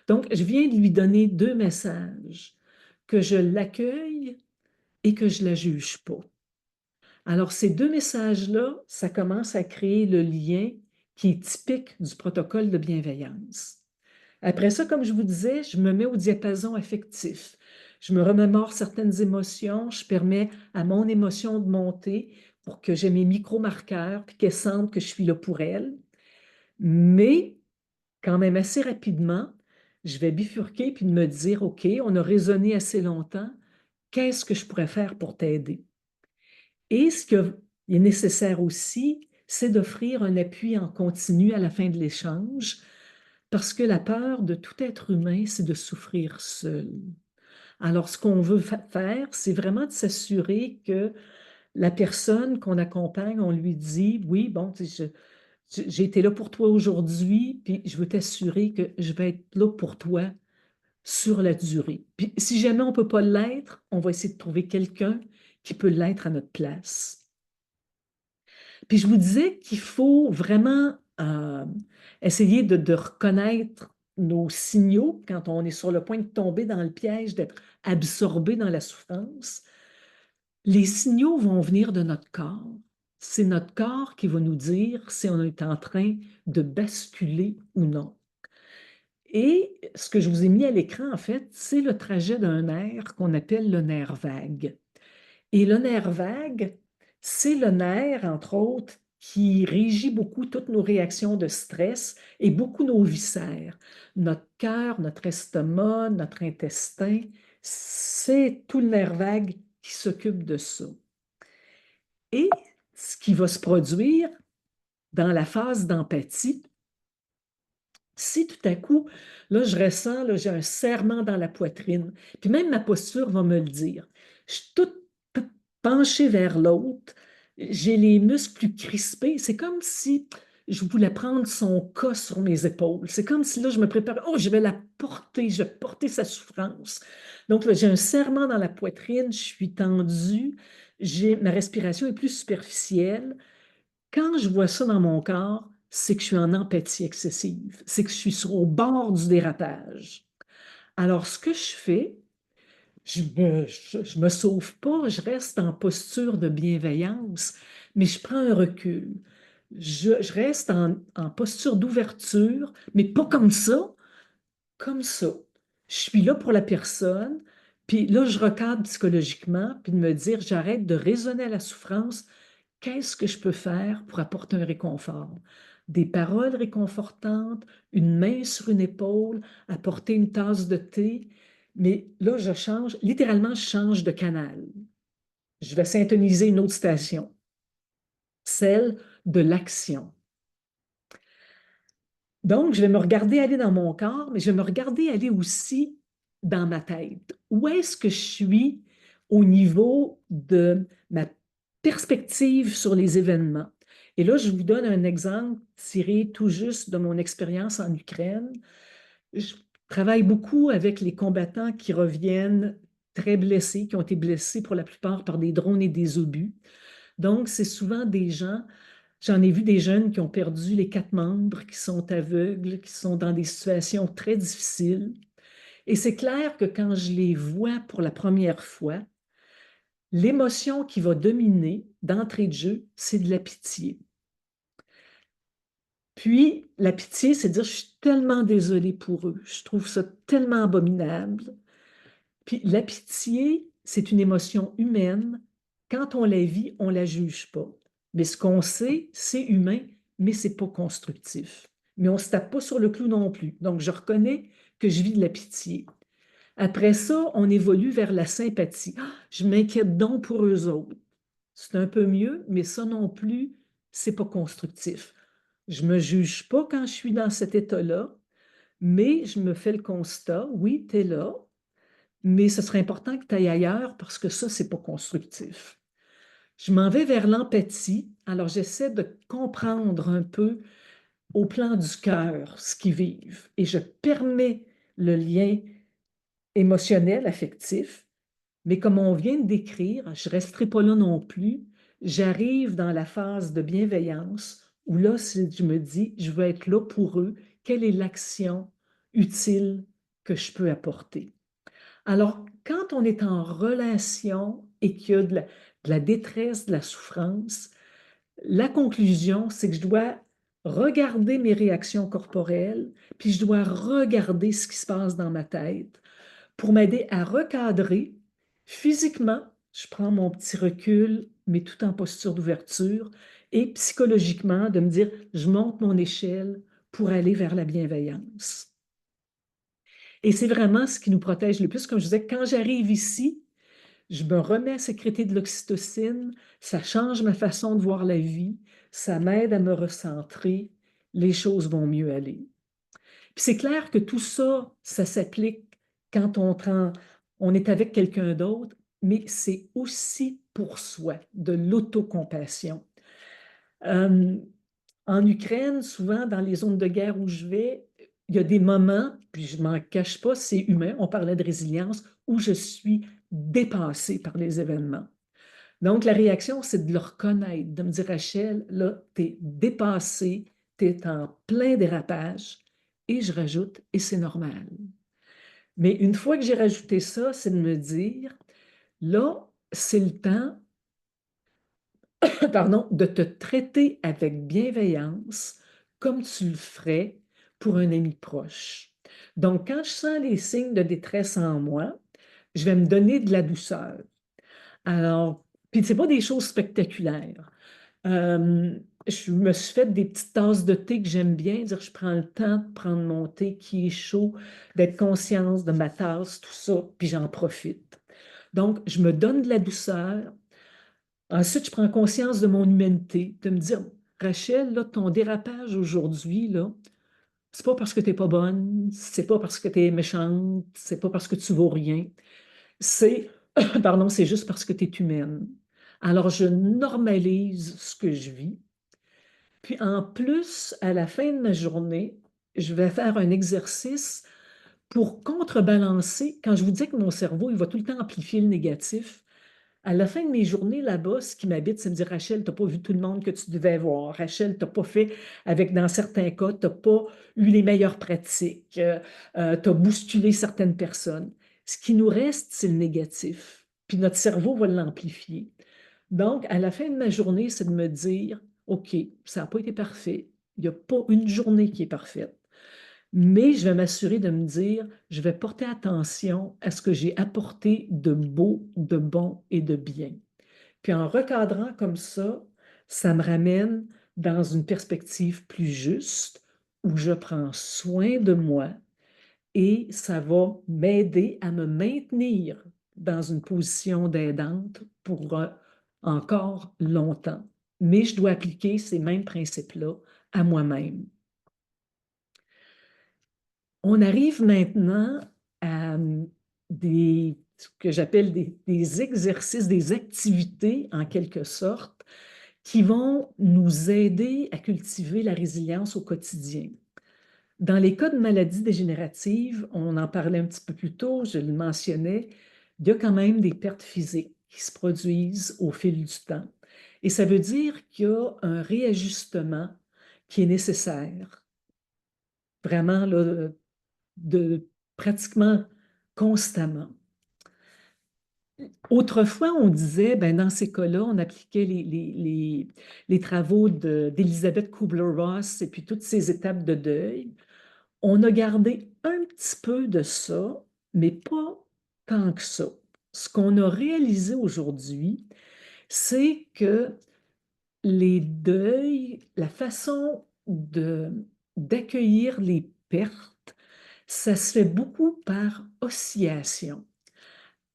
Donc, je viens de lui donner deux messages, que je l'accueille et que je ne la juge pas. Alors, ces deux messages-là, ça commence à créer le lien qui est typique du protocole de bienveillance. Après ça, comme je vous disais, je me mets au diapason affectif. Je me remémore certaines émotions, je permets à mon émotion de monter pour que j'ai mes micro-marqueurs puis qu'elle sente que je suis là pour elle. Mais quand même assez rapidement, je vais bifurquer puis me dire, OK, on a raisonné assez longtemps, qu'est-ce que je pourrais faire pour t'aider? Et ce qui est nécessaire aussi, c'est d'offrir un appui en continu à la fin de l'échange, parce que la peur de tout être humain, c'est de souffrir seul. Alors, ce qu'on veut faire, c'est vraiment de s'assurer que la personne qu'on accompagne, on lui dit, oui, bon, j'ai été là pour toi aujourd'hui, puis je veux t'assurer que je vais être là pour toi sur la durée. Puis si jamais on ne peut pas l'être, on va essayer de trouver quelqu'un qui peut l'être à notre place. Puis je vous disais qu'il faut vraiment essayer de reconnaître nos signaux quand on est sur le point de tomber dans le piège, d'être absorbé dans la souffrance. Les signaux vont venir de notre corps. C'est notre corps qui va nous dire si on est en train de basculer ou non. Et ce que je vous ai mis à l'écran, en fait, c'est le trajet d'un nerf qu'on appelle le nerf vague. Et le nerf vague, c'est le nerf, entre autres, qui régit beaucoup toutes nos réactions de stress et beaucoup nos viscères. Notre cœur, notre estomac, notre intestin, c'est tout le nerf vague qui s'occupe de ça. Et ce qui va se produire dans la phase d'empathie, si tout à coup, là, je ressens, là, j'ai un serrement dans la poitrine, puis même ma posture va me le dire. Je suis toute penchée vers l'autre, j'ai les muscles plus crispés. C'est comme si je voulais prendre son cas sur mes épaules. C'est comme si là, je me préparais, oh, je vais la porter, je vais porter sa souffrance. Donc là, j'ai un serrement dans la poitrine, je suis tendue, ma respiration est plus superficielle. Quand je vois ça dans mon corps, c'est que je suis en empathie excessive, c'est que je suis au bord du dérapage. Alors, ce que je fais, je me sauve pas, je reste en posture de bienveillance, mais je prends un recul. Je reste en posture d'ouverture, mais pas comme ça, comme ça. Je suis là pour la personne, puis là, je recadre psychologiquement, puis de me dire, j'arrête de raisonner à la souffrance. Qu'est-ce que je peux faire pour apporter un réconfort? Des paroles réconfortantes, une main sur une épaule, apporter une tasse de thé. Mais là, je change, littéralement, je change de canal. Je vais syntoniser une autre station, celle de l'action. Donc, je vais me regarder aller dans mon corps, mais je vais me regarder aller aussi dans ma tête. Où est-ce que je suis au niveau de ma perspective sur les événements? Et là, je vous donne un exemple tiré tout juste de mon expérience en Ukraine. Je travaille beaucoup avec les combattants qui reviennent très blessés, qui ont été blessés pour la plupart par des drones et des obus. Donc, c'est souvent des gens, j'en ai vu des jeunes qui ont perdu les 4 membres, qui sont aveugles, qui sont dans des situations très difficiles. Et c'est clair que quand je les vois pour la première fois, l'émotion qui va dominer d'entrée de jeu, c'est de la pitié. Puis, la pitié, c'est de dire, je suis tellement désolée pour eux, je trouve ça tellement abominable. Puis, la pitié, c'est une émotion humaine. Quand on la vit, on ne la juge pas. Mais ce qu'on sait, c'est humain, mais ce n'est pas constructif. Mais on ne se tape pas sur le clou non plus. Donc, je reconnais que je vis de la pitié. Après ça, on évolue vers la sympathie. Ah, je m'inquiète donc pour eux autres. C'est un peu mieux, mais ça non plus, c'est pas constructif. Je me juge pas quand je suis dans cet état-là, mais je me fais le constat, oui, tu es là, mais ce serait important que tu ailles ailleurs parce que ça, c'est pas constructif. Je m'en vais vers l'empathie, alors j'essaie de comprendre un peu au plan du cœur ce qu'ils vivent et je permets le lien émotionnel, affectif, mais comme on vient de décrire, je ne resterai pas là non plus. J'arrive dans la phase de bienveillance où là, je me dis, je veux être là pour eux. Quelle est l'action utile que je peux apporter? Alors, quand on est en relation et qu'il y a de la détresse, de la souffrance, la conclusion, c'est que je dois regarder mes réactions corporelles, puis je dois regarder ce qui se passe dans ma tête pour m'aider à recadrer physiquement. Je prends mon petit recul, mais tout en posture d'ouverture, et psychologiquement, de me dire, je monte mon échelle pour aller vers la bienveillance. Et c'est vraiment ce qui nous protège le plus. Comme je disais, quand j'arrive ici, je me remets à sécréter de l'oxytocine, ça change ma façon de voir la vie, ça m'aide à me recentrer, les choses vont mieux aller. Puis c'est clair que tout ça, ça s'applique quand on est avec quelqu'un d'autre, mais c'est aussi pour soi, de l'autocompassion. Euh, En Ukraine, souvent, dans les zones de guerre où je vais, il y a des moments, puis je ne m'en cache pas, c'est humain, on parlait de résilience, où je suis dépassée par les événements. Donc, la réaction, c'est de le reconnaître, de me dire, Rachel, là, tu es dépassée, tu es en plein dérapage, et je rajoute, et c'est normal. Mais une fois que j'ai rajouté ça, c'est de me dire, là, c'est le temps, pardon, de te traiter avec bienveillance comme tu le ferais pour un ami proche. Donc, quand je sens les signes de détresse en moi, je vais me donner de la douceur. Alors, puis c'est pas des choses spectaculaires. Euh, je me suis fait des petites tasses de thé que j'aime bien, dire je prends le temps de prendre mon thé qui est chaud, d'être consciente de ma tasse, tout ça, puis j'en profite. Donc, je me donne de la douceur. Ensuite, je prends conscience de mon humanité, de me dire, Rachel, là, ton dérapage aujourd'hui, là, c'est pas parce que tu n'es pas bonne, c'est pas parce que tu es méchante, c'est pas parce que tu vaux rien, c'est, pardon, c'est juste parce que tu es humaine. Alors, je normalise ce que je vis. Puis en plus, à la fin de ma journée, je vais faire un exercice pour contrebalancer. Quand je vous dis que mon cerveau, il va tout le temps amplifier le négatif, à la fin de mes journées là-bas, ce qui m'habite, c'est de me dire, Rachel, tu n'as pas vu tout le monde que tu devais voir. Rachel, tu n'as pas fait, dans certains cas, tu n'as pas eu les meilleures pratiques. Tu as bousculé certaines personnes. Ce qui nous reste, c'est le négatif. Puis notre cerveau va l'amplifier. Donc, à la fin de ma journée, c'est de me dire, OK, ça n'a pas été parfait. Il n'y a pas une journée qui est parfaite. Mais je vais m'assurer de me dire, je vais porter attention à ce que j'ai apporté de beau, de bon et de bien. Puis en recadrant comme ça me ramène dans une perspective plus juste où je prends soin de moi et ça va m'aider à me maintenir dans une position d'aidante pour encore longtemps. Mais je dois appliquer ces mêmes principes-là à moi-même. On arrive maintenant à ce que j'appelle des exercices, des activités en quelque sorte, qui vont nous aider à cultiver la résilience au quotidien. Dans les cas de maladies dégénératives, on en parlait un petit peu plus tôt, je le mentionnais, il y a quand même des pertes physiques qui se produisent au fil du temps. Et ça veut dire qu'il y a un réajustement qui est nécessaire. Vraiment, là, pratiquement constamment. Autrefois, on disait, ben, dans ces cas-là, on appliquait les travaux d'Elisabeth Kubler-Ross et puis toutes ces étapes de deuil. On a gardé un petit peu de ça, mais pas tant que ça. Ce qu'on a réalisé aujourd'hui, c'est que les deuils, la façon d'accueillir les pertes, ça se fait beaucoup par oscillation.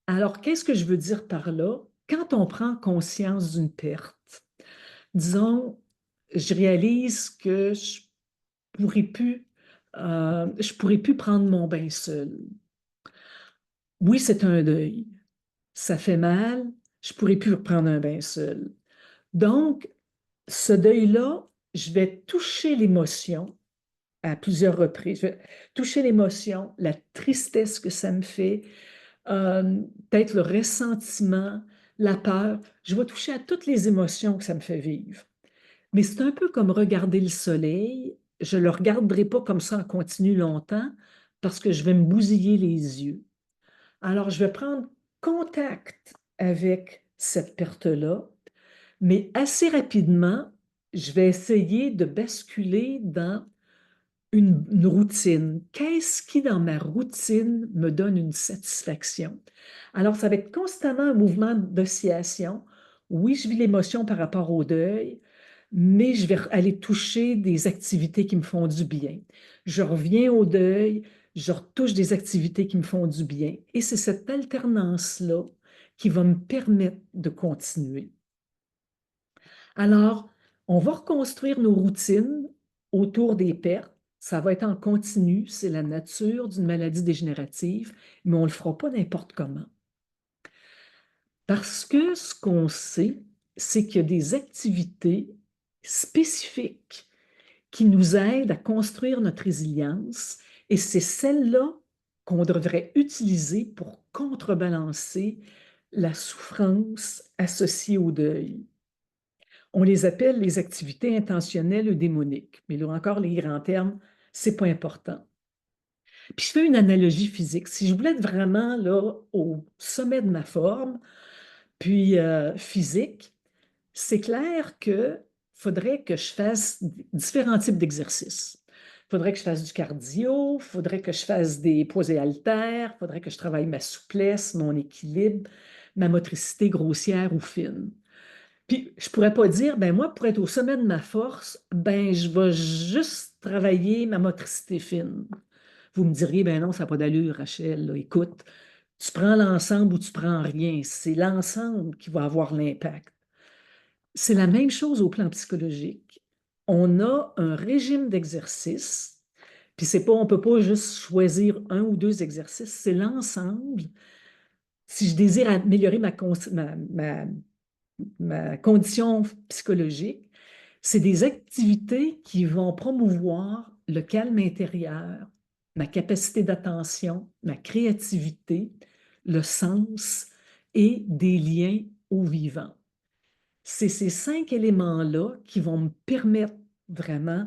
Alors, qu'est-ce que je veux dire par là? Quand on prend conscience d'une perte, disons, je réalise que je pourrais plus prendre mon bain seul. Oui, c'est un deuil. Ça fait mal, je pourrais plus prendre un bain seul. Donc, ce deuil-là, je vais toucher l'émotion à plusieurs reprises. Je vais toucher l'émotion, la tristesse que ça me fait, peut-être le ressentiment, la peur. Je vais toucher à toutes les émotions que ça me fait vivre. Mais c'est un peu comme regarder le soleil. Je ne le regarderai pas comme ça en continu longtemps parce que je vais me bousiller les yeux. Alors, je vais prendre contact avec cette perte-là, mais assez rapidement, je vais essayer de basculer dans une routine. Qu'est-ce qui, dans ma routine, me donne une satisfaction? Alors, ça va être constamment un mouvement d'oscillation. Oui, je vis l'émotion par rapport au deuil, mais je vais aller toucher des activités qui me font du bien. Je reviens au deuil, je retouche des activités qui me font du bien. Et c'est cette alternance-là qui va me permettre de continuer. Alors, on va reconstruire nos routines autour des pertes. Ça va être en continu, c'est la nature d'une maladie dégénérative, mais on ne le fera pas n'importe comment. Parce que ce qu'on sait, c'est qu'il y a des activités spécifiques qui nous aident à construire notre résilience et c'est celles-là qu'on devrait utiliser pour contrebalancer la souffrance associée au deuil. On les appelle les activités intentionnelles ou démoniques. Mais là encore, les grands termes, c'est pas important. Puis je fais une analogie physique. Si je voulais être vraiment là au sommet de ma forme, puis physique, c'est clair que faudrait que je fasse différents types d'exercices. Il faudrait que je fasse du cardio, il faudrait que je fasse des poids et haltères, il faudrait que je travaille ma souplesse, mon équilibre, ma motricité grossière ou fine. Puis, je pourrais pas dire, ben moi, pour être au sommet de ma force, ben je vais juste travailler ma motricité fine. Vous me diriez, ben non, ça n'a pas d'allure, Rachel. Là. Écoute, tu prends l'ensemble ou tu prends rien. C'est l'ensemble qui va avoir l'impact. C'est la même chose au plan psychologique. On a un régime d'exercice, puis c'est pas, on peut pas juste choisir un ou deux exercices, c'est l'ensemble. Si je désire améliorer ma condition psychologique, c'est des activités qui vont promouvoir le calme intérieur, ma capacité d'attention, ma créativité, le sens et des liens au vivant. C'est ces 5 éléments-là qui vont me permettre vraiment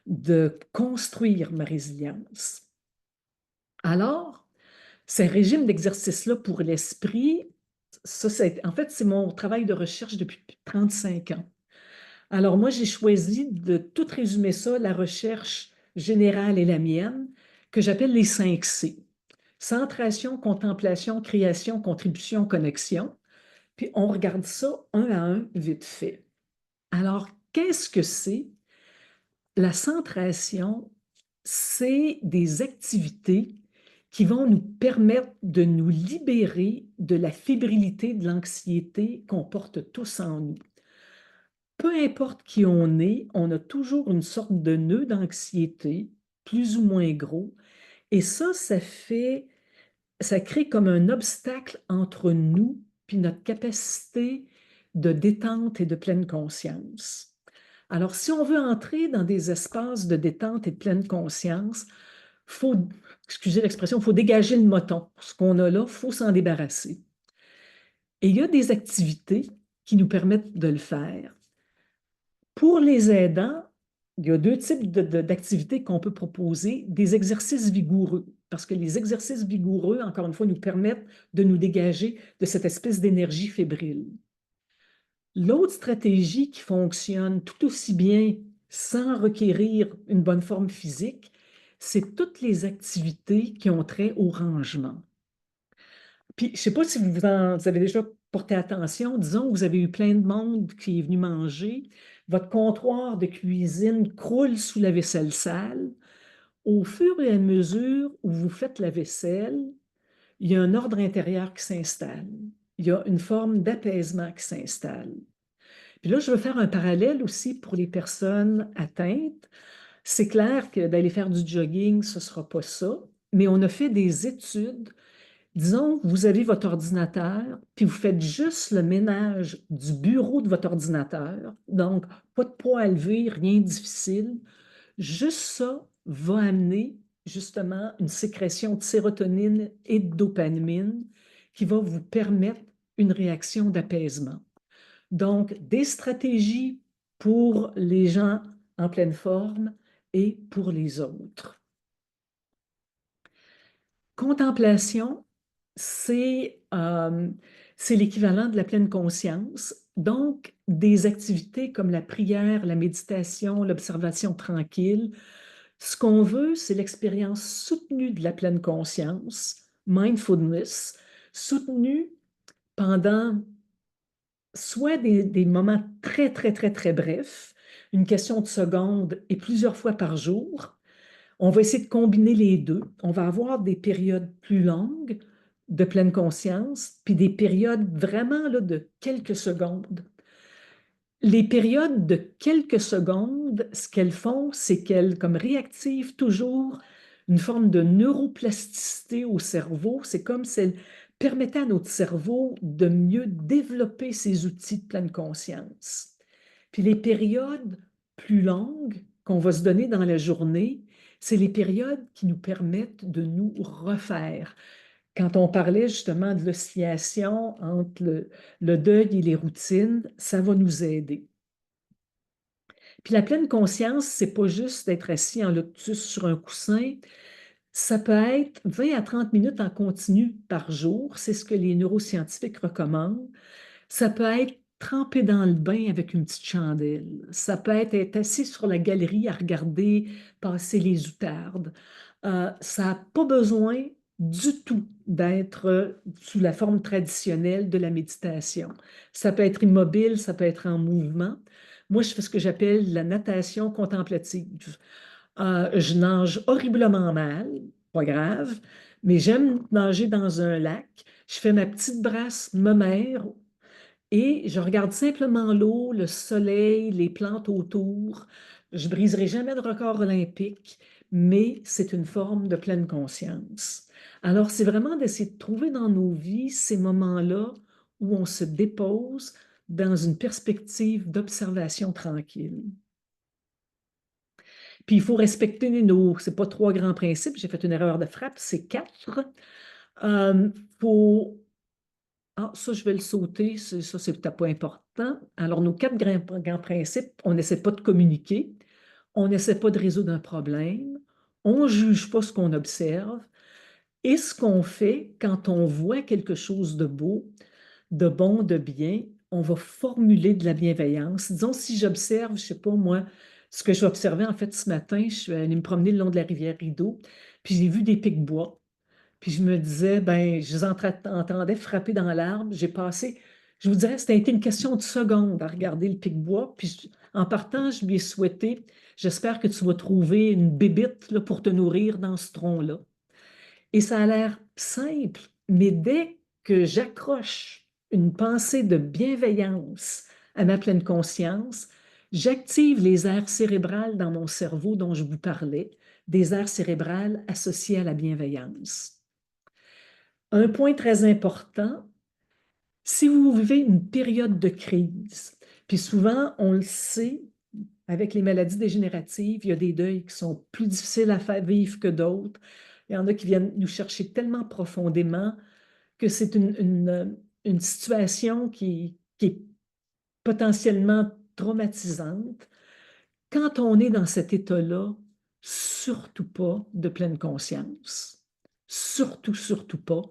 de construire ma résilience. Alors, ces régimes d'exercice-là pour l'esprit, ça, en fait, c'est mon travail de recherche depuis 35 ans. Alors, moi, j'ai choisi de tout résumer ça, la recherche générale et la mienne, que j'appelle les 5 C. Centration, contemplation, création, contribution, connexion. Puis, on regarde ça un à un, vite fait. Alors, qu'est-ce que c'est? La centration, c'est des activités qui vont nous permettre de nous libérer de la fébrilité, de l'anxiété qu'on porte tous en nous. Peu importe qui on est, on a toujours une sorte de nœud d'anxiété, plus ou moins gros, et ça crée comme un obstacle entre nous puis notre capacité de détente et de pleine conscience. Alors, si on veut entrer dans des espaces de détente et de pleine conscience, faut, excusez l'expression, il faut dégager le moton. Ce qu'on a là, il faut s'en débarrasser. Et il y a des activités qui nous permettent de le faire. Pour les aidants, il y a deux types d'activités qu'on peut proposer, des exercices vigoureux, parce que les exercices vigoureux, encore une fois, nous permettent de nous dégager de cette espèce d'énergie fébrile. L'autre stratégie qui fonctionne tout aussi bien sans requérir une bonne forme physique, c'est toutes les activités qui ont trait au rangement. Puis, je ne sais pas si vous avez déjà porté attention, disons que vous avez eu plein de monde qui est venu manger, votre comptoir de cuisine croule sous la vaisselle sale. Au fur et à mesure où vous faites la vaisselle, il y a un ordre intérieur qui s'installe. Il y a une forme d'apaisement qui s'installe. Puis là, je veux faire un parallèle aussi pour les personnes atteintes. C'est clair que d'aller faire du jogging, ce ne sera pas ça, mais on a fait des études. Disons, vous avez votre ordinateur, puis vous faites juste le ménage du bureau de votre ordinateur, donc pas de poids à lever, rien de difficile. Juste ça va amener justement une sécrétion de sérotonine et de dopamine qui va vous permettre une réaction d'apaisement. Donc, des stratégies pour les gens en pleine forme et pour les autres. Contemplation, c'est l'équivalent de la pleine conscience. Donc, des activités comme la prière, la méditation, l'observation tranquille. Ce qu'on veut, c'est l'expérience soutenue de la pleine conscience, mindfulness, soutenue pendant soit des moments très, très, très, très brefs, une question de secondes et plusieurs fois par jour. On va essayer de combiner les deux. On va avoir des périodes plus longues de pleine conscience, puis des périodes vraiment là, de quelques secondes. Les périodes de quelques secondes, ce qu'elles font, c'est qu'elles comme réactivent toujours une forme de neuroplasticité au cerveau. C'est comme si elles permettaient à notre cerveau de mieux développer ses outils de pleine conscience. Puis les périodes plus longues qu'on va se donner dans la journée, c'est les périodes qui nous permettent de nous refaire. Quand on parlait justement de l'oscillation entre le deuil et les routines, ça va nous aider. Puis la pleine conscience, c'est pas juste d'être assis en lotus sur un coussin. Ça peut être 20 à 30 minutes en continu par jour. C'est ce que les neuroscientifiques recommandent. Ça peut être trempé dans le bain avec une petite chandelle. Ça peut être assis sur la galerie à regarder passer les outardes. Ça n'a pas besoin du tout d'être sous la forme traditionnelle de la méditation. Ça peut être immobile, ça peut être en mouvement. Moi, je fais ce que j'appelle la natation contemplative. Je nage horriblement mal, pas grave, mais j'aime nager dans un lac. Je fais ma petite brasse me-mère et je regarde simplement l'eau, le soleil, les plantes autour. Je ne briserai jamais de record olympique, mais c'est une forme de pleine conscience. Alors, c'est vraiment d'essayer de trouver dans nos vies ces moments-là où on se dépose dans une perspective d'observation tranquille. Puis il faut respecter c'est pas trois grands principes, j'ai fait une erreur de frappe, c'est quatre. Faut ça, je vais le sauter, ça, c'est peut-être pas important. Alors, nos quatre grands principes, on n'essaie pas de communiquer, on n'essaie pas de résoudre un problème, on ne juge pas ce qu'on observe, et ce qu'on fait quand on voit quelque chose de beau, de bon, de bien, on va formuler de la bienveillance. Disons, si j'observe, je ne sais pas moi, ce que j'ai observé en fait ce matin, je suis allée me promener le long de la rivière Rideau, puis j'ai vu des pics-bois. Puis je me disais, ben, je les entendais frapper dans l'arbre. J'ai passé, je vous dirais, c'était une question de secondes à regarder le pic-bois. Puis en partant, je lui ai souhaité, j'espère que tu vas trouver une bébite là, pour te nourrir dans ce tronc-là. Et ça a l'air simple, mais dès que j'accroche une pensée de bienveillance à ma pleine conscience, j'active les aires cérébrales dans mon cerveau dont je vous parlais, des aires cérébrales associées à la bienveillance. Un point très important, si vous vivez une période de crise, puis souvent, on le sait, avec les maladies dégénératives, il y a des deuils qui sont plus difficiles à faire vivre que d'autres. Il y en a qui viennent nous chercher tellement profondément que c'est une situation qui est potentiellement traumatisante. Quand on est dans cet état-là, surtout pas de pleine conscience. Surtout, surtout pas.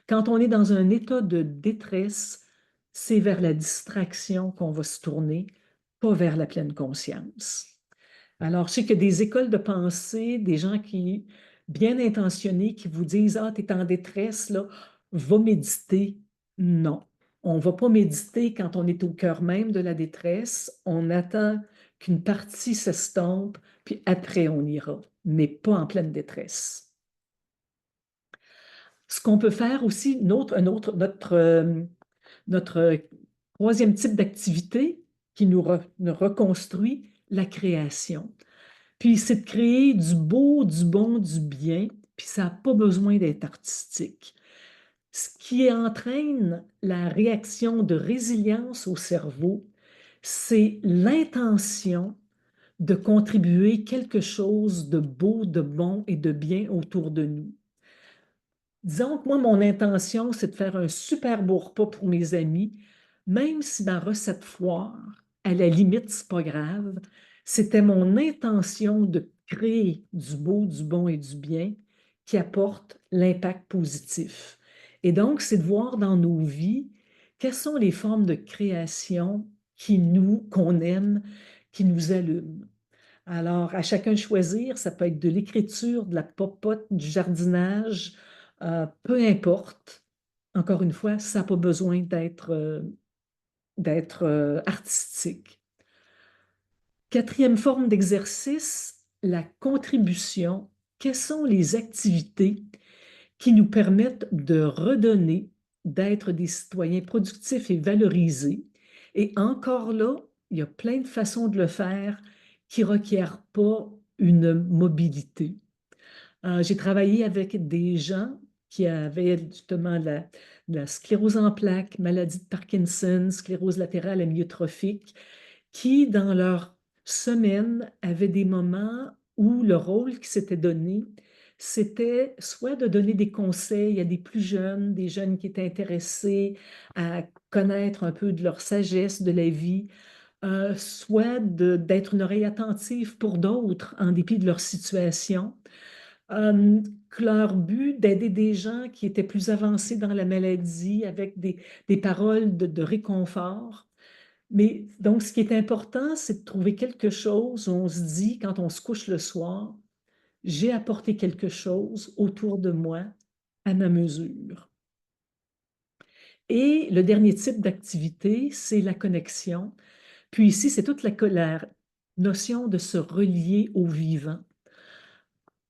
Quand on est dans un état de détresse, c'est vers la distraction qu'on va se tourner, pas vers la pleine conscience. Alors, je sais qu'il y a des écoles de pensée, des gens qui, bien intentionnés, qui vous disent, ah, tu es en détresse, là, va méditer. Non, on ne va pas méditer quand on est au cœur même de la détresse. On attend qu'une partie s'estompe, puis après on ira, mais pas en pleine détresse. Ce qu'on peut faire aussi, notre troisième type d'activité qui nous reconstruit, la création. Puis c'est de créer du beau, du bon, du bien, puis ça n'a pas besoin d'être artistique. Ce qui entraîne la réaction de résilience au cerveau, c'est l'intention de contribuer quelque chose de beau, de bon et de bien autour de nous. Disons que moi, mon intention, c'est de faire un super beau repas pour mes amis, même si ma recette foire, à la limite, c'est pas grave. C'était mon intention de créer du beau, du bon et du bien qui apporte l'impact positif. Et donc, c'est de voir dans nos vies quelles sont les formes de création qu'on aime, qui nous allument. Alors, à chacun de choisir, ça peut être de l'écriture, de la popote, du jardinage, peu importe. Encore une fois, ça n'a pas besoin d'être artistique. Quatrième forme d'exercice, la contribution. Quelles sont les activités qui nous permettent de redonner, d'être des citoyens productifs et valorisés? Et encore là, il y a plein de façons de le faire qui ne requièrent pas une mobilité. J'ai travaillé avec des gens qui avaient justement la sclérose en plaques, maladie de Parkinson, sclérose latérale amyotrophique, qui, dans leur semaine, avaient des moments où le rôle qui s'était donné, c'était soit de donner des conseils à des plus jeunes, des jeunes qui étaient intéressés à connaître un peu de leur sagesse de la vie, soit d'être une oreille attentive pour d'autres en dépit de leur situation. Que leur but d'aider des gens qui étaient plus avancés dans la maladie avec des paroles de réconfort. Mais donc, ce qui est important, c'est de trouver quelque chose où on se dit, quand on se couche le soir, j'ai apporté quelque chose autour de moi à ma mesure. Et le dernier type d'activité, c'est la connexion. Puis ici, c'est toute la notion de se relier au vivant.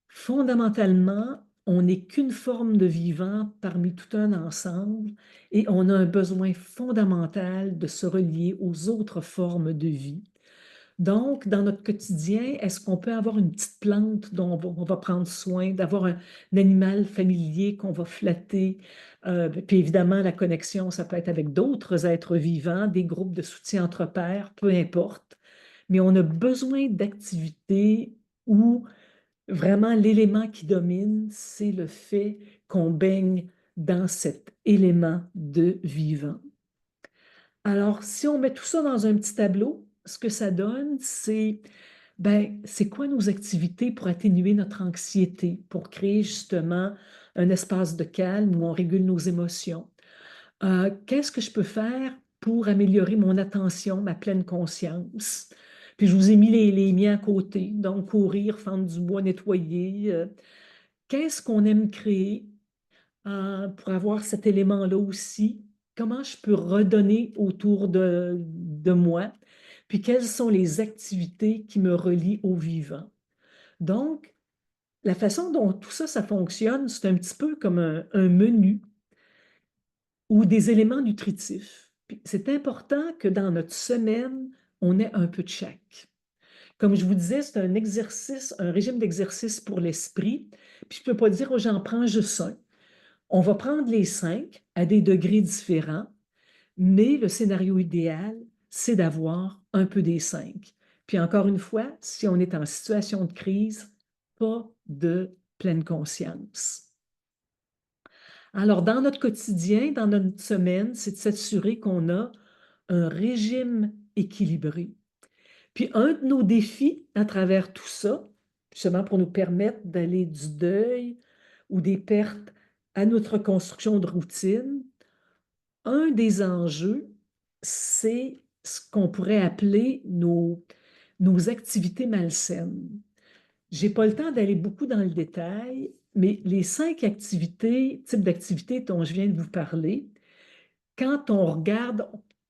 Fondamentalement, on n'est qu'une forme de vivant parmi tout un ensemble et on a un besoin fondamental de se relier aux autres formes de vie. Donc, dans notre quotidien, est-ce qu'on peut avoir une petite plante dont on va prendre soin, d'avoir un animal familier qu'on va flatter? Puis évidemment, la connexion, ça peut être avec d'autres êtres vivants, des groupes de soutien entre pairs, peu importe. Mais on a besoin d'activités où vraiment, l'élément qui domine, c'est le fait qu'on baigne dans cet élément de vivant. Alors, si on met tout ça dans un petit tableau, ce que ça donne, c'est quoi nos activités pour atténuer notre anxiété, pour créer justement un espace de calme où on régule nos émotions? Qu'est-ce que je peux faire pour améliorer mon attention, ma pleine conscience? Puis je vous ai mis les miens à côté, donc courir, fendre du bois, nettoyer. Qu'est-ce qu'on aime créer pour avoir cet élément-là aussi? Comment je peux redonner autour de moi? Puis quelles sont les activités qui me relient au vivant? Donc, la façon dont tout ça, ça fonctionne, c'est un petit peu comme un menu ou des éléments nutritifs. C'est important que dans notre semaine, on ait un peu de chaque. Comme je vous disais, c'est un exercice, un régime d'exercice pour l'esprit. Puis je ne peux pas dire, oh, j'en prends juste un. On va prendre les 5 à des degrés différents, mais le scénario idéal, c'est d'avoir un peu des 5. Puis encore une fois, si on est en situation de crise, pas de pleine conscience. Alors, dans notre quotidien, dans notre semaine, c'est de s'assurer qu'on a un régime équilibré. Puis un de nos défis à travers tout ça, justement pour nous permettre d'aller du deuil ou des pertes à notre construction de routine, un des enjeux, c'est ce qu'on pourrait appeler nos activités malsaines. Je n'ai pas le temps d'aller beaucoup dans le détail, mais les 5 types d'activités dont je viens de vous parler, quand on regarde,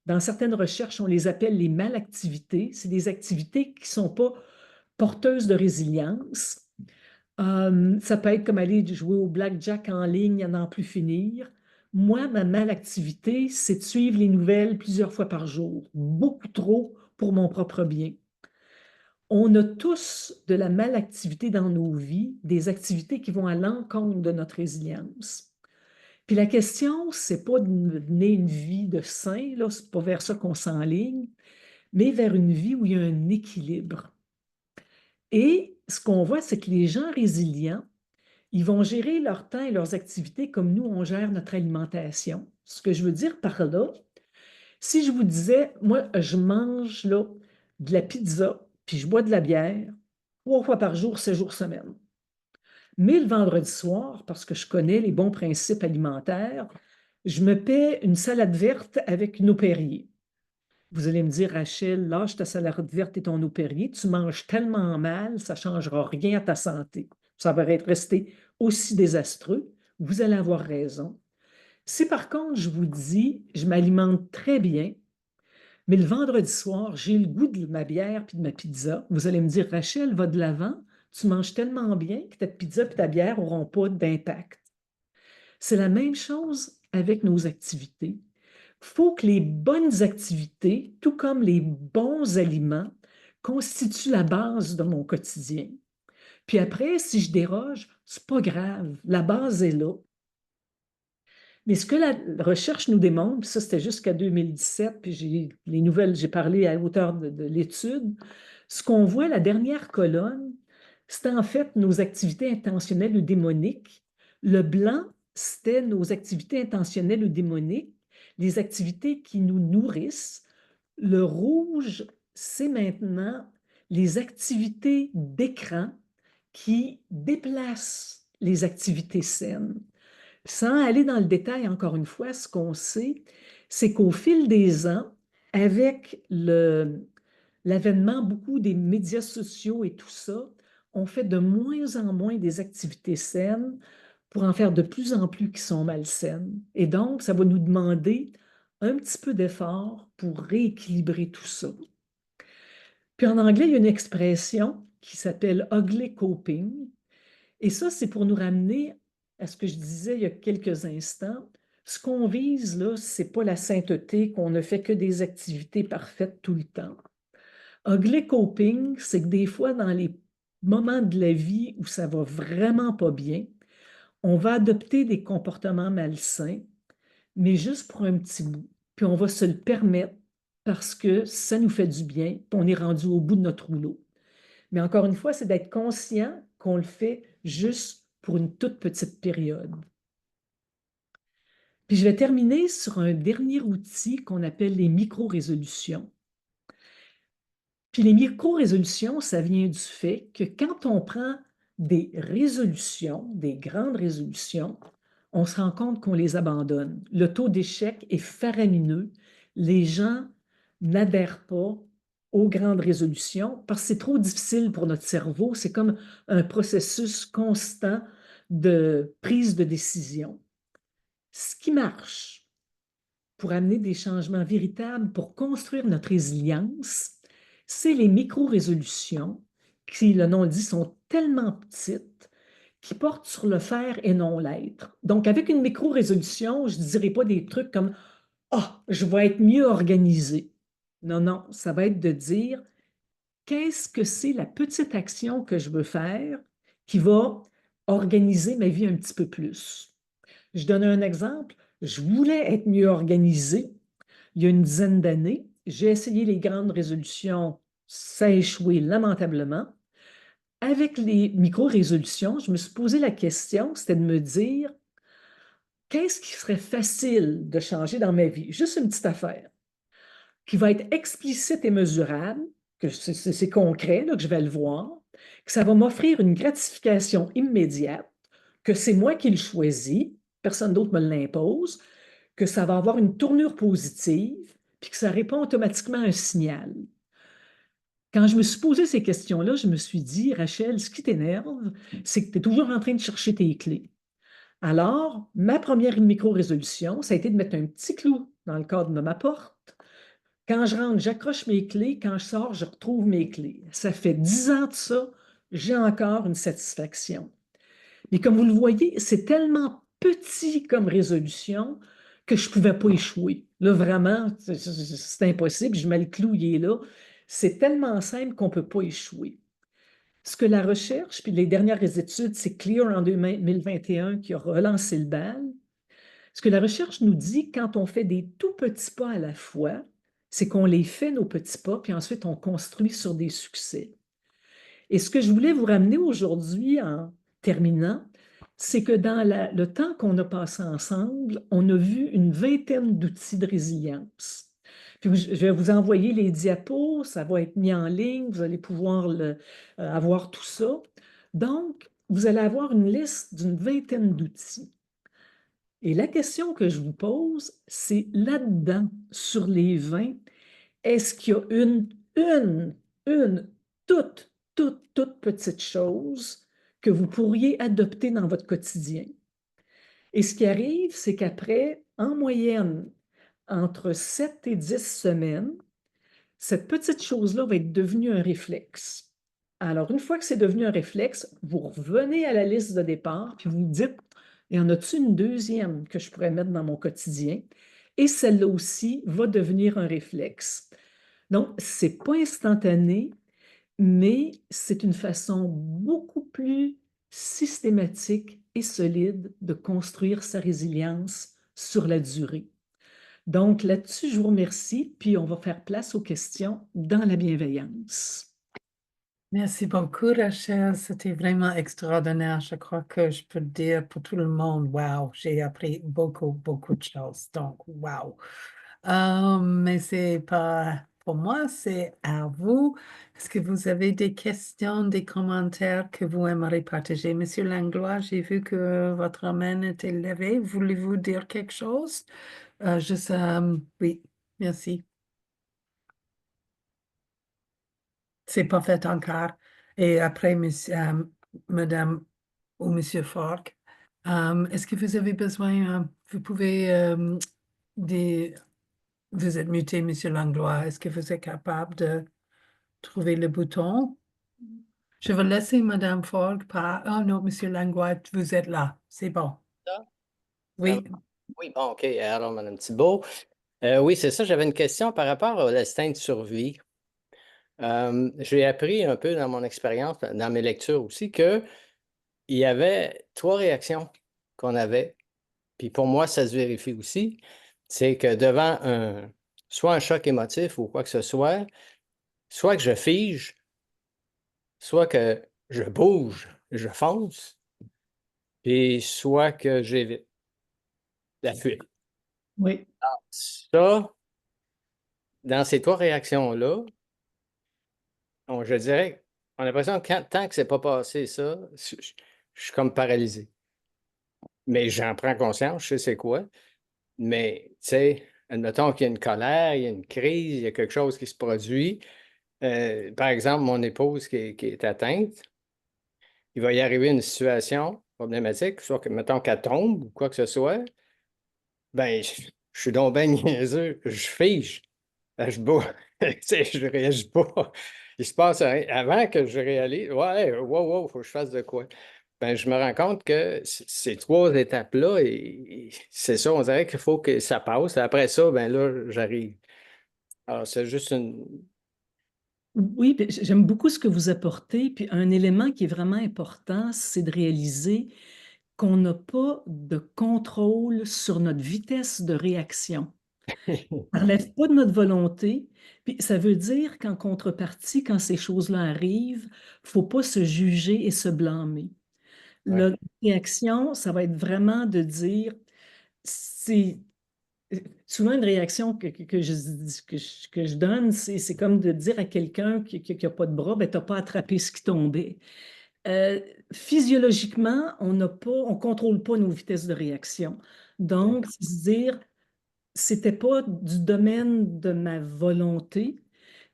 dans certaines recherches, on les appelle les malactivités. C'est des activités qui ne sont pas porteuses de résilience. Ça peut être comme aller jouer au blackjack en ligne à n'en plus finir. Moi, ma malactivité, c'est de suivre les nouvelles plusieurs fois par jour, beaucoup trop pour mon propre bien. On a tous de la malactivité dans nos vies, des activités qui vont à l'encontre de notre résilience. Puis la question, c'est pas de mener une vie de saint, là, c'est pas vers ça qu'on s'enligne, mais vers une vie où il y a un équilibre. Et ce qu'on voit, c'est que les gens résilients, ils vont gérer leur temps et leurs activités comme nous, on gère notre alimentation. Ce que je veux dire par là, si je vous disais, moi, je mange là, de la pizza, puis je bois de la bière 3 fois par jour, 7 jours semaine. Mais le vendredi soir, parce que je connais les bons principes alimentaires, je me paie une salade verte avec une eau Perrier. Vous allez me dire, Rachel, lâche ta salade verte et ton eau Perrier, tu manges tellement mal, ça ne changera rien à ta santé. Ça va être resté aussi désastreux. Vous allez avoir raison. Si par contre, je vous dis, je m'alimente très bien, mais le vendredi soir, j'ai le goût de ma bière puis de ma pizza, vous allez me dire, Rachel, va de l'avant, tu manges tellement bien que ta pizza et ta bière n'auront pas d'impact. C'est la même chose avec nos activités. Il faut que les bonnes activités, tout comme les bons aliments, constituent la base de mon quotidien. Puis après, si je déroge, c'est pas grave, la base est là. Mais ce que la recherche nous démontre, puis ça c'était jusqu'à 2017, puis les nouvelles, j'ai parlé à l'auteur de l'étude, ce qu'on voit, la dernière colonne, c'était en fait nos activités intentionnelles ou démoniques. Le blanc, c'était nos activités intentionnelles ou démoniques, les activités qui nous nourrissent. Le rouge, c'est maintenant les activités d'écran qui déplacent les activités saines. Sans aller dans le détail, encore une fois, ce qu'on sait, c'est qu'au fil des ans, avec l'avènement beaucoup des médias sociaux et tout ça, on fait de moins en moins des activités saines pour en faire de plus en plus qui sont malsaines. Et donc, ça va nous demander un petit peu d'effort pour rééquilibrer tout ça. Puis en anglais, il y a une expression qui s'appelle ugly coping. Et ça, c'est pour nous ramener à ce que je disais il y a quelques instants. Ce qu'on vise, là, ce n'est pas la sainteté, qu'on ne fait que des activités parfaites tout le temps. Ugly coping, c'est que des fois, dans les moments de la vie où ça va vraiment pas bien, on va adopter des comportements malsains, mais juste pour un petit bout. Puis on va se le permettre parce que ça nous fait du bien, puis on est rendu au bout de notre rouleau. Mais encore une fois, c'est d'être conscient qu'on le fait juste pour une toute petite période. Puis je vais terminer sur un dernier outil qu'on appelle les micro-résolutions. Puis les micro-résolutions, ça vient du fait que quand on prend des résolutions, des grandes résolutions, on se rend compte qu'on les abandonne. Le taux d'échec est faramineux. Les gens n'adhèrent pas aux grandes résolutions parce que c'est trop difficile pour notre cerveau. C'est comme un processus constant de prise de décision. Ce qui marche pour amener des changements véritables, pour construire notre résilience, c'est les micro-résolutions qui, le nom le dit, sont tellement petites qui portent sur le faire et non l'être. Donc, avec une micro-résolution, je ne dirais pas des trucs comme « Ah, je vais être mieux organisé ». Non, non, ça va être de dire qu'est-ce que c'est la petite action que je veux faire qui va organiser ma vie un petit peu plus. Je donne un exemple. Je voulais être mieux organisé il y a une dizaine d'années. J'ai essayé les grandes résolutions, ça a échoué lamentablement. Avec les micro-résolutions, je me suis posé la question, c'était de me dire, qu'est-ce qui serait facile de changer dans ma vie? Juste une petite affaire qui va être explicite et mesurable, que c'est concret, là, que je vais le voir, que ça va m'offrir une gratification immédiate, que c'est moi qui le choisis, personne d'autre me l'impose, que ça va avoir une tournure positive, puis que ça répond automatiquement à un signal. Quand je me suis posé ces questions-là, je me suis dit, Rachel, ce qui t'énerve, c'est que tu es toujours en train de chercher tes clés. Alors, ma première micro-résolution, ça a été de mettre un petit clou dans le cadre de ma porte. Quand je rentre, j'accroche mes clés. Quand je sors, je retrouve mes clés. Ça fait 10 ans de ça, j'ai encore une satisfaction. Mais comme vous le voyez, c'est tellement petit comme résolution que je ne pouvais pas échouer. Là, vraiment, c'est impossible. Je mets le clou, il est là. C'est tellement simple qu'on ne peut pas échouer. Ce que la recherche, puis les dernières études, c'est Clear en 2021 qui a relancé le bal. Ce que la recherche nous dit quand on fait des tout petits pas à la fois, c'est qu'on les fait, nos petits pas, puis ensuite on construit sur des succès. Et ce que je voulais vous ramener aujourd'hui en terminant, c'est que dans le temps qu'on a passé ensemble, on a vu une vingtaine d'outils de résilience. Puis je vais vous envoyer les diapos, ça va être mis en ligne, vous allez pouvoir avoir tout ça. Donc, vous allez avoir une liste d'une vingtaine d'outils. Et la question que je vous pose, c'est là-dedans, sur les 20, est-ce qu'il y a une toute petite chose que vous pourriez adopter dans votre quotidien? Et ce qui arrive, c'est qu'après, en moyenne, entre 7 et 10 semaines, cette petite chose-là va être devenue un réflexe. Alors, une fois que c'est devenu un réflexe, vous revenez à la liste de départ, puis vous vous dites, y en a-t-il une deuxième que je pourrais mettre dans mon quotidien? Et celle-là aussi va devenir un réflexe. Donc, ce n'est pas instantané, mais c'est une façon beaucoup plus systématique et solide de construire sa résilience sur la durée. Donc, là-dessus, je vous remercie, puis on va faire place aux questions dans la bienveillance. Merci beaucoup, Rachel. C'était vraiment extraordinaire. Je crois que je peux dire pour tout le monde, wow, j'ai appris beaucoup, beaucoup de choses. Donc, wow. Mais c'est pas pour moi, c'est à vous. Est-ce que vous avez des questions, des commentaires que vous aimeriez partager? Monsieur Langlois, j'ai vu que votre main était levée. Voulez-vous dire quelque chose? Oui, merci. C'est pas fait encore. Et après, Madame ou Monsieur Falk, est-ce que vous avez besoin, vous pouvez, des, vous êtes muté, Monsieur Langlois, est-ce que vous êtes capable de trouver le bouton? Je vais laisser Madame Falk par, oh non, Monsieur Langlois, vous êtes là, c'est bon. Ça? Ça Oui, Oui, bon, OK. Alors, Madame Thibault, oui, c'est ça, j'avais une question par rapport à l'instinct de survie. J'ai appris un peu dans mon expérience, dans mes lectures aussi, qu'il y avait 3 réactions qu'on avait. Puis pour moi, ça se vérifie aussi. C'est que devant soit un choc émotif ou quoi que ce soit que je fige, soit que je bouge, je fonce, puis soit que j'évite la fuite. Oui. Ça, dans ces 3 réactions-là, je dirais, on a l'impression que tant que c'est pas passé ça, je suis comme paralysé. Mais j'en prends conscience, je sais c'est quoi. Mais, tu sais, admettons qu'il y a une colère, il y a une crise, il y a quelque chose qui se produit. Par exemple, mon épouse qui est atteinte, il va y arriver une situation problématique, soit que, mettons qu'elle tombe ou quoi que ce soit, ben, je suis donc ben niaiseux, je fige. Je bouge, tu sais, je réagis pas. Il se passe rien. Avant que je réalise, ouais, wow, wow, faut que je fasse de quoi. Ben, je me rends compte que ces 3 étapes-là, et c'est ça, on dirait qu'il faut que ça passe. Après ça, ben là, j'arrive. Alors, c'est juste une. Oui, puis j'aime beaucoup ce que vous apportez. Puis un élément qui est vraiment important, c'est de réaliser qu'on n'a pas de contrôle sur notre vitesse de réaction. Ça ne relève pas de notre volonté. Puis ça veut dire qu'en contrepartie, quand ces choses-là arrivent, il ne faut pas se juger et se blâmer. Ouais. La réaction, ça va être vraiment de dire, c'est souvent une réaction que je donne, c'est comme de dire à quelqu'un qui n'a pas de bras, ben, tu n'as pas attrapé ce qui tombait. Physiologiquement, on ne contrôle pas nos vitesses de réaction. Donc, c'est se dire, c'était pas du domaine de ma volonté.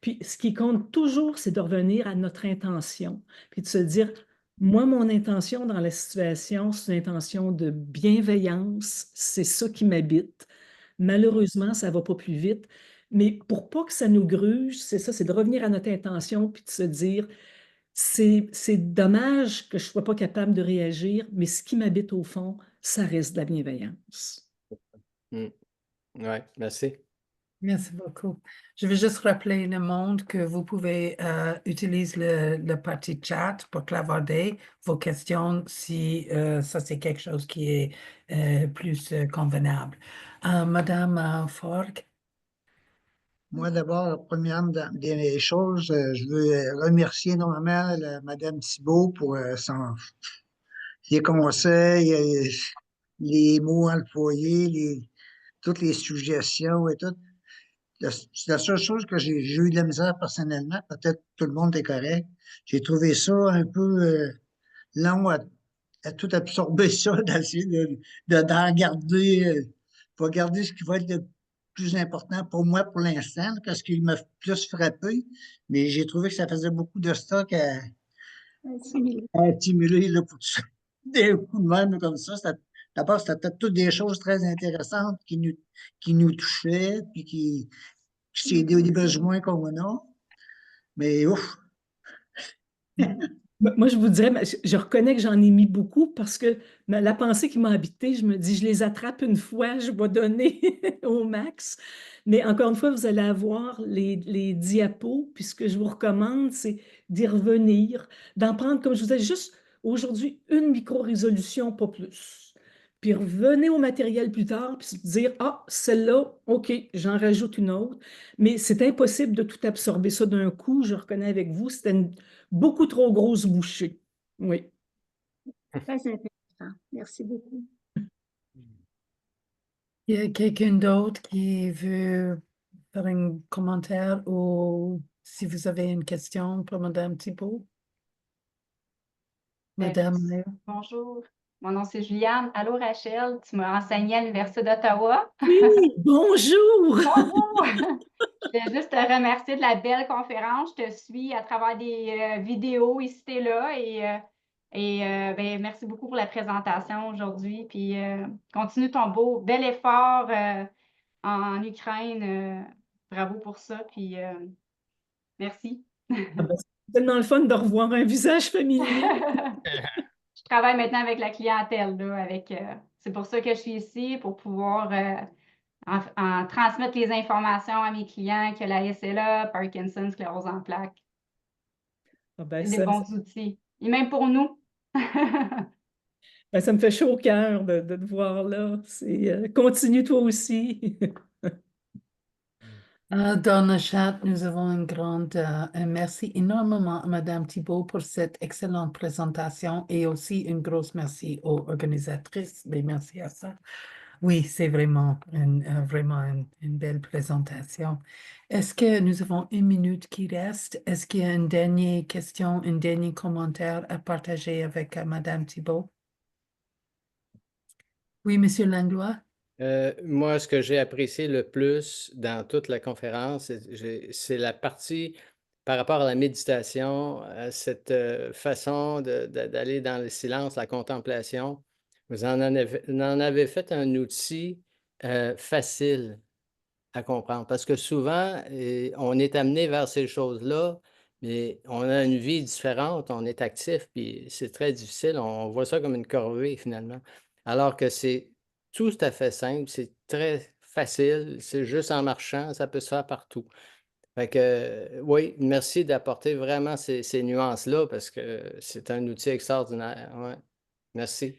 Puis, ce qui compte toujours, c'est de revenir à notre intention. Puis de se dire, moi, mon intention dans la situation, c'est une intention de bienveillance. C'est ça qui m'habite. Malheureusement, ça ne va pas plus vite. Mais pour pas que ça nous gruge, c'est ça, c'est de revenir à notre intention puis de se dire, c'est dommage que je ne sois pas capable de réagir, mais ce qui m'habite au fond, ça reste de la bienveillance. Oui, merci. Merci beaucoup. Je vais juste rappeler le monde que vous pouvez utiliser le partie chat pour clavarder vos questions si ça c'est quelque chose qui est plus convenable. Madame Forg. Moi, d'abord, premièrement, des choses, je veux remercier énormément Mme Thibault pour les conseils, les mots employés, toutes les suggestions et tout. La seule chose que j'ai eu de la misère personnellement, peut-être tout le monde est correct, j'ai trouvé ça un peu long à tout absorber ça, d'essayer d'en garder, pas garder ce qui va être le plus important pour moi pour l'instant, ce qui m'a plus frappé, mais j'ai trouvé que ça faisait beaucoup de stock à accumuler là, pour tout ça. Des coups de même comme ça. D'abord, c'était toutes des choses très intéressantes qui nous touchaient, puis qui c'est des besoins qu'on a. Mais ouf! Moi, je vous dirais, je reconnais que j'en ai mis beaucoup parce que la pensée qui m'a habité, je me dis, je les attrape une fois, je vais donner au max. Mais encore une fois, vous allez avoir les diapos, puis ce que je vous recommande, c'est d'y revenir, d'en prendre, comme je vous disais, juste aujourd'hui, une micro-résolution, pas plus. Puis revenez au matériel plus tard, puis se dire, ah, celle-là, OK, j'en rajoute une autre. Mais c'est impossible de tout absorber ça d'un coup, je reconnais avec vous, c'était une beaucoup trop grosse bouchée. Oui. Très intéressant. Merci beaucoup. Il y a quelqu'un d'autre qui veut faire un commentaire ou si vous avez une question pour Madame Thibault? Madame Léa. Bonjour, mon nom c'est Juliane. Allô Rachel, tu m'as enseigné à l'Université d'Ottawa. Oui, bonjour! Bonjour! Je voulais juste te remercier de la belle conférence. Je te suis à travers des vidéos ici et là et merci beaucoup pour la présentation aujourd'hui. Puis continue ton bel effort en Ukraine. Bravo pour ça. Puis merci. C'est tellement le fun de revoir un visage familier. Je travaille maintenant avec la clientèle, là, c'est pour ça que je suis ici, pour pouvoir en transmettre les informations à mes clients que la SLA, Parkinson, sclérose en plaques. Ben, C'est des bons outils. Et même pour nous. Ben, ça me fait chaud au cœur de te voir là. Continue toi aussi. Dans le chat, nous avons un merci énormément à Madame Thibault pour cette excellente présentation et aussi une grosse merci aux organisatrices. Mais merci à ça. Oui, c'est vraiment une belle présentation. Est-ce que nous avons une minute qui reste? Est-ce qu'il y a une dernière question, un dernier commentaire à partager avec Madame Thibault? Oui, Monsieur Langlois? Moi, ce que j'ai apprécié le plus dans toute la conférence, c'est la partie par rapport à la méditation, à cette façon d'aller dans le silence, la contemplation. Vous en avez fait un outil facile à comprendre parce que souvent, on est amené vers ces choses-là, mais on a une vie différente, on est actif, puis c'est très difficile. On voit ça comme une corvée finalement. Alors que c'est tout à fait simple, c'est très facile, c'est juste en marchant, ça peut se faire partout. Fait que, oui, merci d'apporter vraiment ces nuances-là parce que c'est un outil extraordinaire. Ouais. Merci.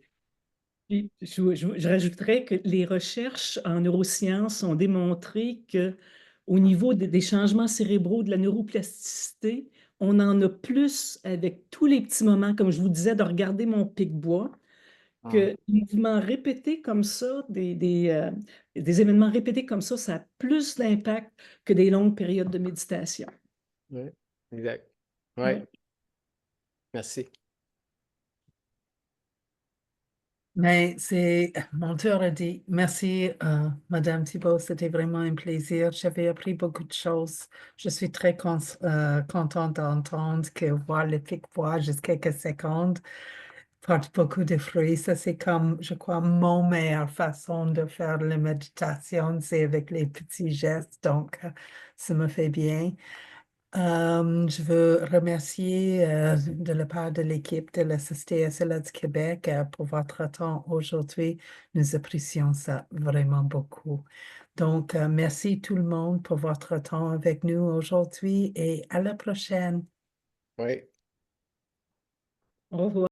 Puis, je rajouterais que les recherches en neurosciences ont démontré qu'au niveau des changements cérébraux, de la neuroplasticité, on en a plus avec tous les petits moments, comme je vous disais, de regarder mon pic-bois, Ah. que des mouvements répétés comme ça, des événements répétés comme ça a plus d'impact que des longues périodes de méditation. Oui, exact. Oui, Ouais. merci. Mais c'est, mon tour a dit, merci, Madame Thibault, c'était vraiment un plaisir. J'avais appris beaucoup de choses. Je suis très contente d'entendre que voir le pic-bois jusqu'à quelques secondes porte beaucoup de fruits. Ça, c'est comme, je crois, mon meilleure façon de faire la méditation, c'est avec les petits gestes. Donc, ça me fait bien. Je veux remercier de la part de l'équipe de la Société SLA du Québec pour votre temps aujourd'hui. Nous apprécions ça vraiment beaucoup. Donc, merci tout le monde pour votre temps avec nous aujourd'hui et à la prochaine. Oui. Au revoir.